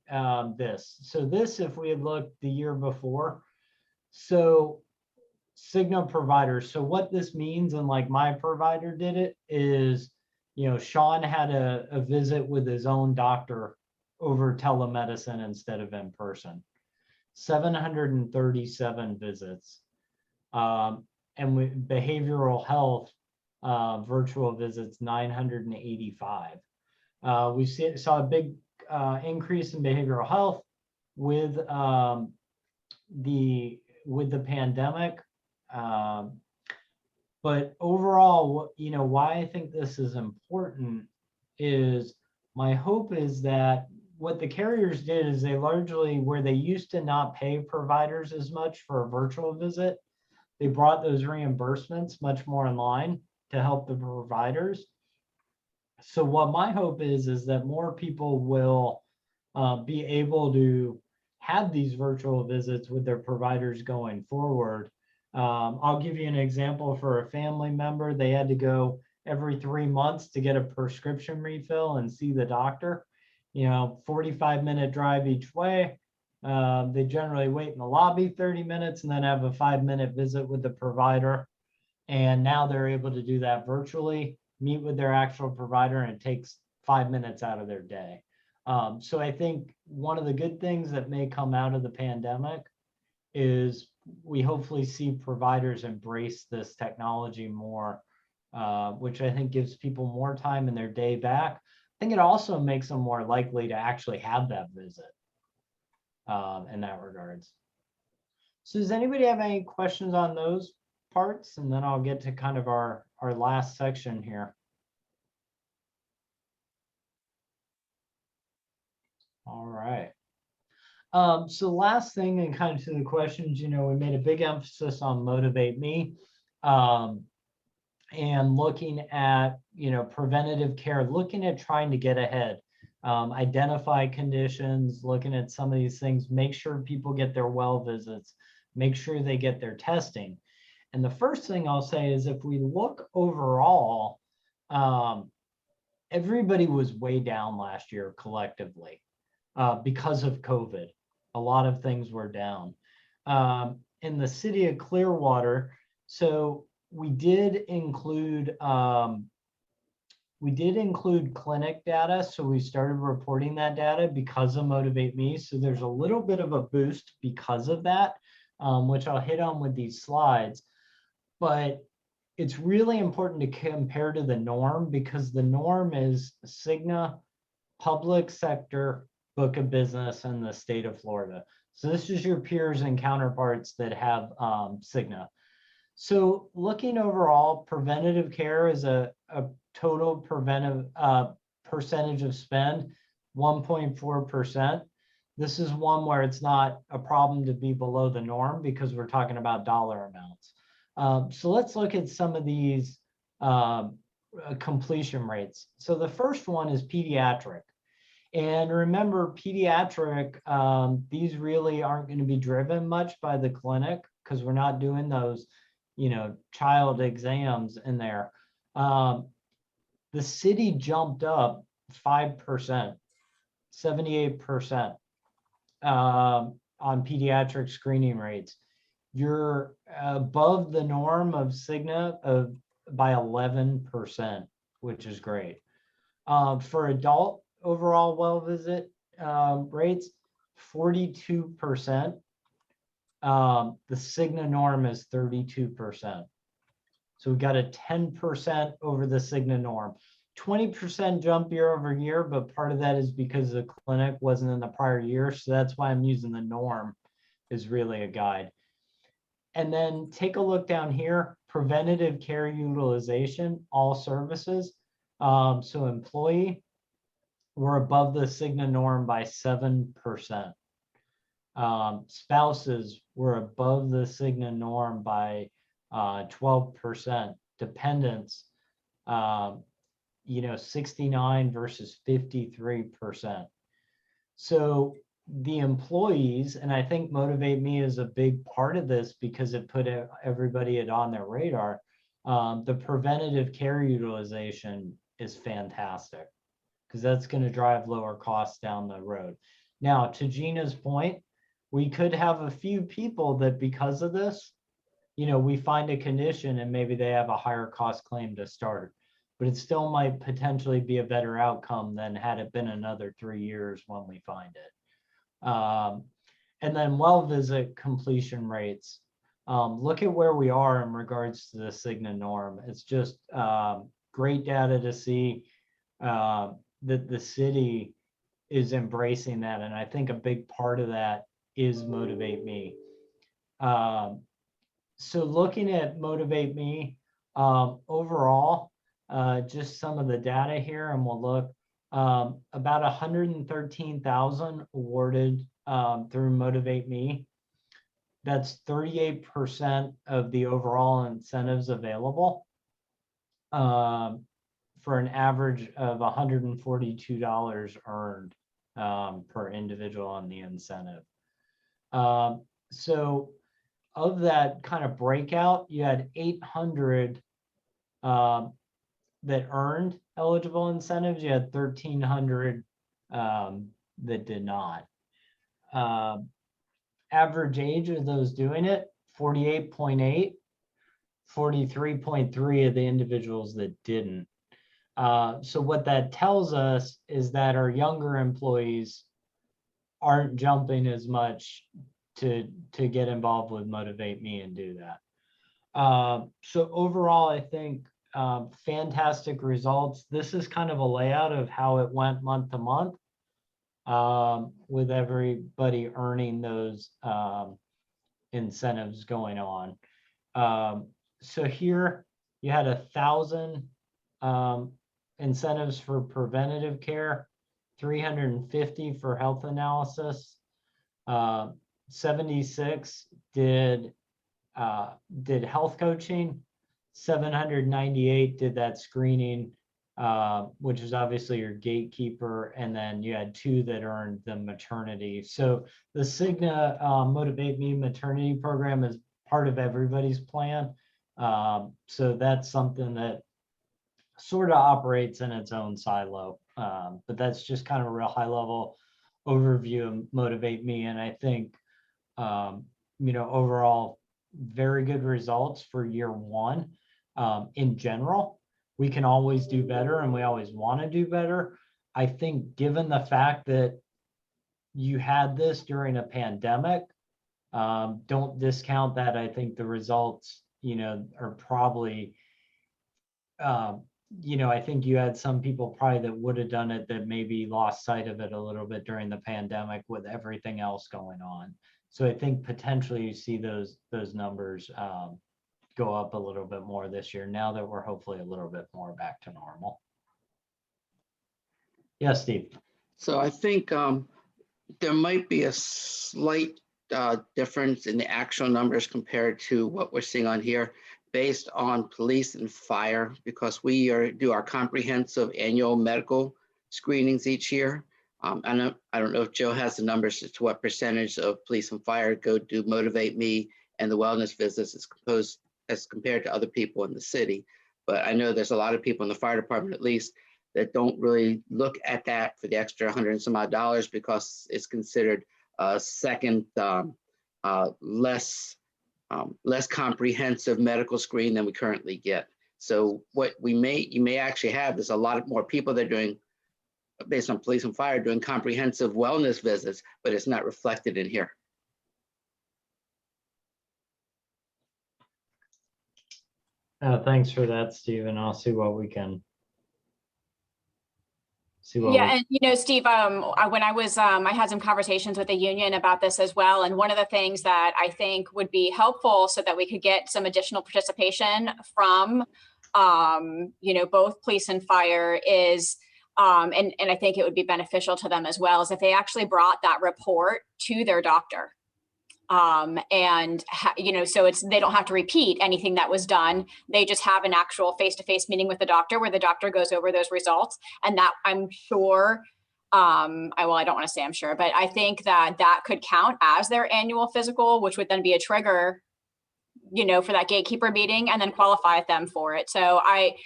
this. So this, if we had looked the year before, so Cigna providers. So what this means, and like my provider did it, is, Sean had a visit with his own doctor over telemedicine instead of in person. 737 visits. And with behavioral health virtual visits, 985. We saw a big increase in behavioral health with the pandemic. But overall, why I think this is important is my hope is that what the carriers did is they largely, where they used to not pay providers as much for a virtual visit, they brought those reimbursements much more in line to help the providers. So what my hope is that more people will be able to have these virtual visits with their providers going forward. I'll give you an example for a family member. They had to go every 3 months to get a prescription refill and see the doctor. 45-minute drive each way. They generally wait in the lobby 30 minutes and then have a 5-minute visit with the provider. And now they're able to do that virtually, meet with their actual provider, and it takes 5 minutes out of their day. So I think one of the good things that may come out of the pandemic is we hopefully see providers embrace this technology more, which I think gives people more time in their day back. I think it also makes them more likely to actually have that visit in that regards. So does anybody have any questions on those parts? And then I'll get to kind of our last section here. All right. So last thing, and kind of to the questions, we made a big emphasis on Motivate Me, and looking at, preventative care, looking at trying to get ahead, identify conditions, looking at some of these things, make sure people get their well visits, make sure they get their testing. And the first thing I'll say is if we look overall, everybody was way down last year collectively because of COVID. A lot of things were down. In the city of Clearwater, so we did include clinic data. So we started reporting that data because of Motivate Me. So there's a little bit of a boost because of that, which I'll hit on with these slides. But it's really important to compare to the norm, because the norm is Cigna public sector book of business in the state of Florida. So this is your peers and counterparts that have Cigna. So looking overall, preventative care is a total preventive percentage of spend, 1.4%. This is one where it's not a problem to be below the norm because we're talking about dollar amounts. So let's look at some of these completion rates. So the first one is pediatric. And remember, pediatric, these really aren't going to be driven much by the clinic because we're not doing those, child exams in there. The city jumped up 5%, 78% on pediatric screening rates. You're above the norm of Cigna by 11%, which is great. For adult overall well visit rates, 42%. The Cigna norm is 32%. So we got a 10% over the Cigna norm. 20% jump year over year, but part of that is because the clinic wasn't in the prior year. So that's why I'm using the norm is really a guide. And then take a look down here, preventative care utilization, all services. So employee, we're above the Cigna norm by 7%. Spouses were above the Cigna norm by 12%. Dependents, 69 versus 53%. So the employees, and I think Motivate Me is a big part of this because it put everybody on their radar. The preventative care utilization is fantastic because that's going to drive lower costs down the road. Now, to Gina's point, we could have a few people that because of this, we find a condition and maybe they have a higher cost claim to start, but it still might potentially be a better outcome than had it been another 3 years when we find it. And then well visit completion rates. Look at where we are in regards to the Cigna norm. It's just great data to see that the city is embracing that. And I think a big part of that is Motivate Me. So looking at Motivate Me, overall, just some of the data here, and we'll look about 113,000 awarded through Motivate Me. That's 38% of the overall incentives available for an average of $142 earned per individual on the incentive. So of that kind of breakout, you had 800 that earned eligible incentives. You had 1,300 that did not. Average age of those doing it, 48.8, 43.3 of the individuals that didn't. So what that tells us is that our younger employees aren't jumping as much to get involved with Motivate Me and do that. So overall, I think fantastic results. This is kind of a layout of how it went month to month with everybody earning those incentives going on. So here you had 1,000 incentives for preventative care, 350 for health analysis, 76 did health coaching, 798 did that screening, which is obviously your gatekeeper, and then you had 2 that earned the maternity. So the Cigna Motivate Me maternity program is part of everybody's plan. So that's something that sort of operates in its own silo. But that's just kind of a real high level overview of Motivate Me. And I think, overall, very good results for year 1. In general, we can always do better and we always want to do better. I think given the fact that you had this during a pandemic, don't discount that. I think the results, are probably, I think you had some people probably that would have done it that maybe lost sight of it a little bit during the pandemic with everything else going on. So I think potentially you see those numbers go up a little bit more this year now that we're hopefully a little bit more back to normal. Yes, Steve. So I think there might be a slight difference in the actual numbers compared to what we're seeing on here based on police and fire, because we do our comprehensive annual medical screenings each year. I don't know if Joe has the numbers as to what percentage of police and fire go do Motivate Me and the wellness visits as compared to other people in the city. But I know there's a lot of people in the fire department, at least, that don't really look at that for the extra $100 and some odd because it's considered a second, less comprehensive medical screen than we currently get. So what you may actually have is a lot more people that are doing, based on police and fire, doing comprehensive wellness visits, but it's not reflected in here. Thanks for that, Stephen. I'll see what we can. Yeah, and Steve, when I was, I had some conversations with the union about this as well. And one of the things that I think would be helpful so that we could get some additional participation from, both police and fire is, and I think it would be beneficial to them as well, is if they actually brought that report to their doctor. So they don't have to repeat anything that was done. They just have an actual face-to-face meeting with the doctor where the doctor goes over those results. And that, I'm sure, I don't want to say I'm sure, but I think that could count as their annual physical, which would then be a trigger, for that gatekeeper meeting and then qualify them for it. So I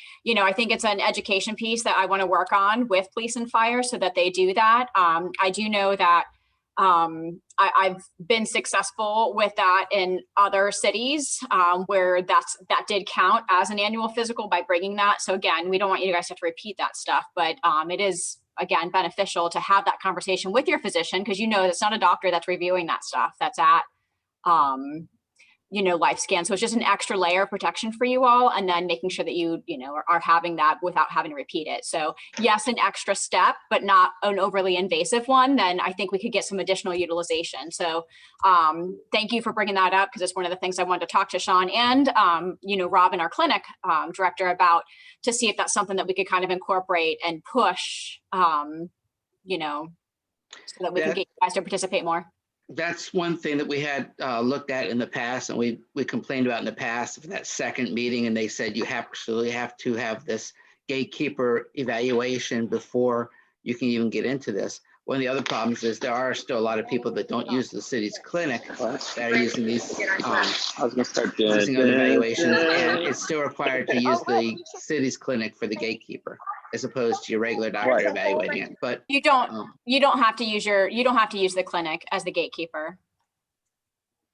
think it's an education piece that I want to work on with police and fire so that they do that. I do know that I've been successful with that in other cities where that did count as an annual physical by bringing that. So again, we don't want you guys to have to repeat that stuff, but it is, again, beneficial to have that conversation with your physician because it's not a doctor that's reviewing that stuff. That's at life scan. So it's just an extra layer of protection for you all. And then making sure that you are having that without having to repeat it. So yes, an extra step, but not an overly invasive one. Then I think we could get some additional utilization. So thank you for bringing that up because it's one of the things I wanted to talk to Sean and, Robin, our clinic director about to see if that's something that we could kind of incorporate and push, so that we can get you guys to participate more. That's one thing that we had looked at in the past, and we complained about in the past for that second meeting, and they said you absolutely have to have this gatekeeper evaluation before you can even get into this. One of the other problems is there are still a lot of people that don't use the city's clinic that are using these using other evaluations, and it's still required to use the city's clinic for the gatekeeper as opposed to your regular doctor evaluating it. But you don't have to use the clinic as the gatekeeper.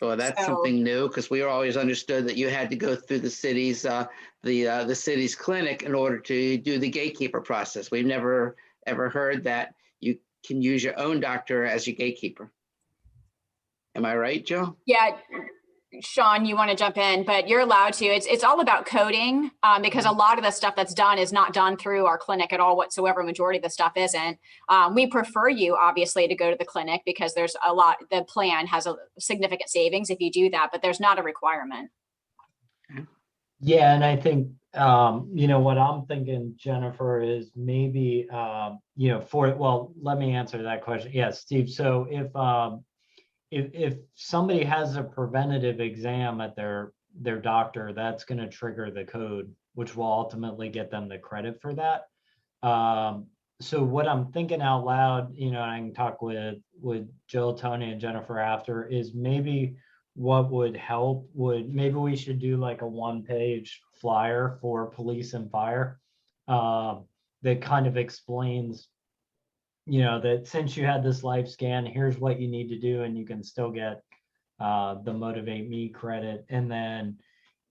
Well, that's something new because we were always understood that you had to go through the city's the city's clinic in order to do the gatekeeper process. We've never ever heard that you can use your own doctor as your gatekeeper. Am I right, Joe? Yeah. Sean, you want to jump in, but you're allowed to. It's all about coding because a lot of the stuff that's done is not done through our clinic at all whatsoever. Majority of the stuff isn't. We prefer you obviously to go to the clinic because there's a lot, the plan has a significant savings if you do that, but there's not a requirement. Yeah, and I think, what I'm thinking, Jennifer, is maybe, let me answer that question. Yes, Steve. So if somebody has a preventative exam at their doctor, that's going to trigger the code, which will ultimately get them the credit for that. So what I'm thinking out loud, I can talk with Jill, Tony, and Jennifer after, is maybe what would help maybe we should do like a 1-page flyer for police and fire that kind of explains that since you had this life scan, here's what you need to do, and you can still get the Motivate Me credit. And then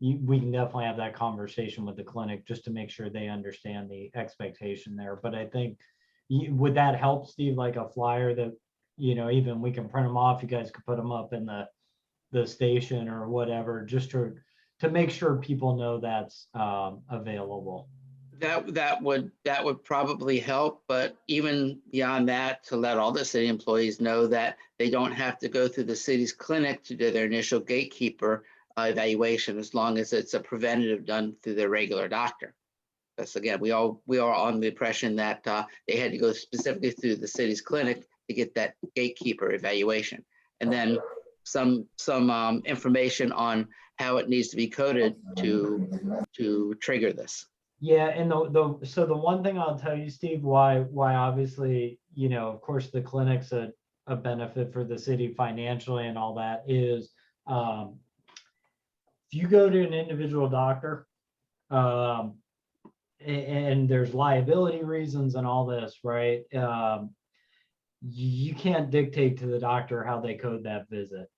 we can definitely have that conversation with the clinic just to make sure they understand the expectation there. But I think, would that help, Steve, like a flyer that, even we can print them off, you guys could put them up in the station or whatever, just to make sure people know that's available. That would probably help, but even beyond that, to let all the city employees know that they don't have to go through the city's clinic to do their initial gatekeeper evaluation, as long as it's a preventative done through their regular doctor. That's, again, we are on the impression that they had to go specifically through the city's clinic to get that gatekeeper evaluation, and then some information on how it needs to be coded to trigger this. Yeah, and so the one thing I'll tell you, Steve, why obviously, of course, the clinic's a benefit for the city financially and all that is, if you go to an individual doctor, and there's liability reasons and all this, right? You can't dictate to the doctor how they code that visit.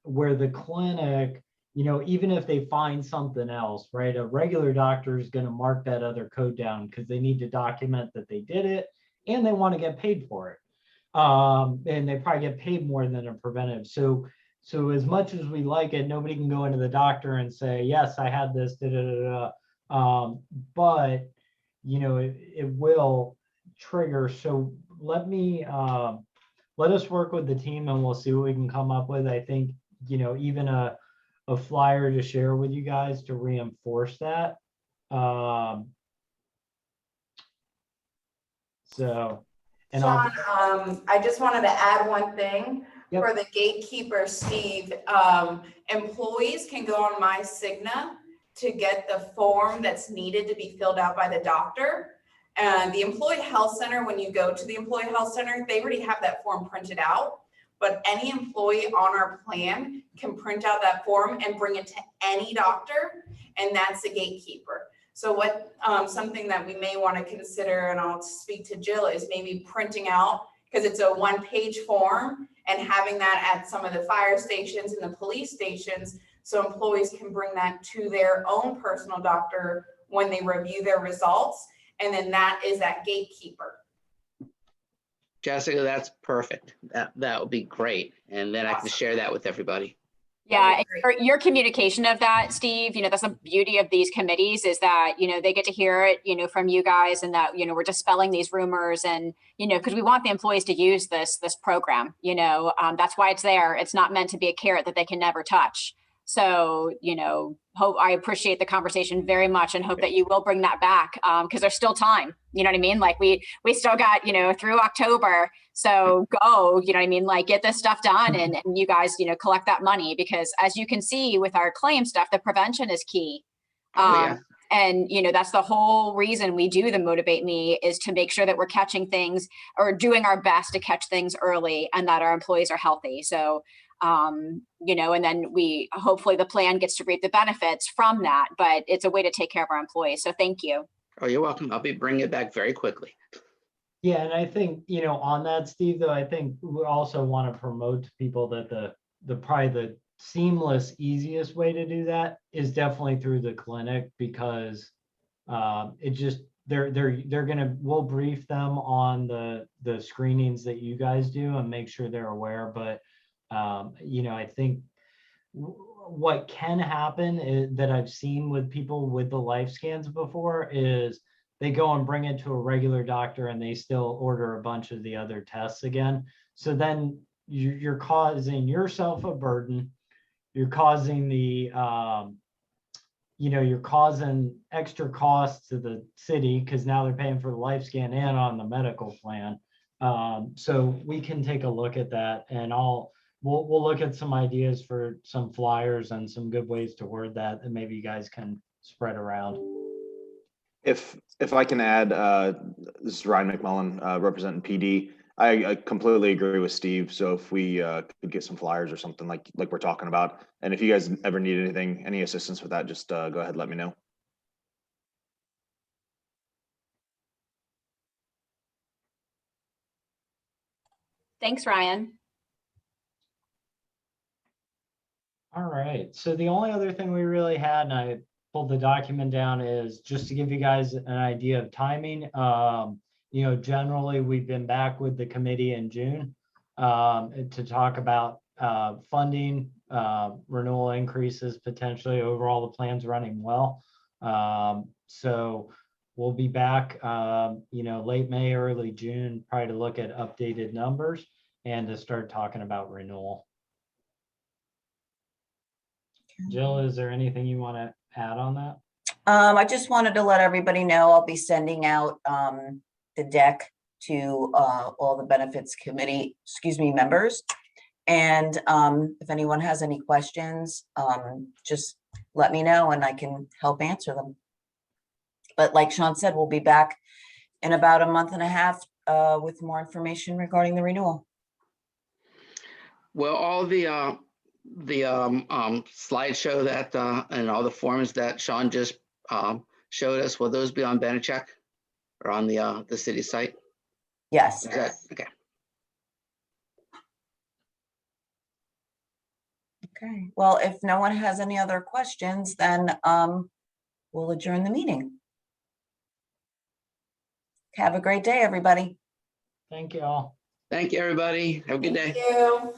Where the clinic, even if they find something else, right? A regular doctor is going to mark that other code down because they need to document that they did it and they want to get paid for it. And they probably get paid more than a preventive. So as much as we like it, nobody can go into the doctor and say, yes, I had this, da, da, da, da. But it will trigger. So let us work with the team and we'll see what we can come up with. I think, even a flyer to share with you guys to reinforce that. And Sean, I just wanted to add one thing. Yep. For the gatekeeper, Steve, employees can go on My Cigna to get the form that's needed to be filled out by the doctor. And the employee health center, when you go to the employee health center, they already have that form printed out. But any employee on our plan can print out that form and bring it to any doctor, and that's the gatekeeper. So what something that we may want to consider, and I'll speak to Jill, is maybe printing out, because it's a one-page form, and having that at some of the fire stations and the police stations, so employees can bring that to their own personal doctor when they review their results. And then that is that gatekeeper. Jessica, that's perfect. That would be great. And then I can share that with everybody. Yeah, your communication of that, Steve, that's the beauty of these committees, is that, they get to hear it, from you guys, and that, we're dispelling these rumors, and, because we want the employees to use this program, that's why it's there. It's not meant to be a carrot that they can never touch. So, I appreciate the conversation very much, and hope that you will bring that back, because there's still time. You know what I mean? Like we still got, through October. So go, like get this stuff done, and you guys, collect that money, because as you can see with our claim stuff, the prevention is key. And, that's the whole reason we do the Motivate Me, is to make sure that we're catching things, or doing our best to catch things early, and that our employees are healthy. So, and then hopefully the plan gets to reap the benefits from that, but it's a way to take care of our employees. So thank you. Oh, you're welcome. I'll be bringing it back very quickly. Yeah, and I think, on that, Steve, though, I think we also want to promote to people that the probably the seamless, easiest way to do that is definitely through the clinic, because it just, we'll brief them on the screenings that you guys do and make sure they're aware. But I think what can happen is, that I've seen with people with the life scans before, is they go and bring it to a regular doctor and they still order a bunch of the other tests again. So then you're causing yourself a burden. You're causing you're causing extra costs to the city, because now they're paying for the life scan and on the medical plan. So we can take a look at that, and we'll look at some ideas for some flyers and some good ways to word that maybe you guys can spread around. If I can add, this is Ryan McMullen, representing PD. I completely agree with Steve. So if we could get some flyers or something like we're talking about, and if you guys ever need any assistance with that, just go ahead and let me know. Thanks, Ryan. All right. So the only other thing we really had, and I pulled the document down, is just to give you guys an idea of timing. Generally we've been back with the committee in June to talk about funding, renewal increases, potentially. Overall, the plan's running well. So we'll be back, late May, early June, probably to look at updated numbers and to start talking about renewal. Jill, is there anything you want to add on that? I just wanted to let everybody know I'll be sending out the deck to all the benefits committee, members. And if anyone has any questions, just let me know and I can help answer them. But like Sean said, we'll be back in about a month and a half with more information regarding the renewal. Well, all the slideshow that and all the forms that Sean just showed us, will those be on Benecheck or on the city site? Yes. Is that, okay. Okay, well, if no one has any other questions, then we'll adjourn the meeting. Have a great day, everybody. Thank you all. Thank you, everybody. Have a good day. Thank you.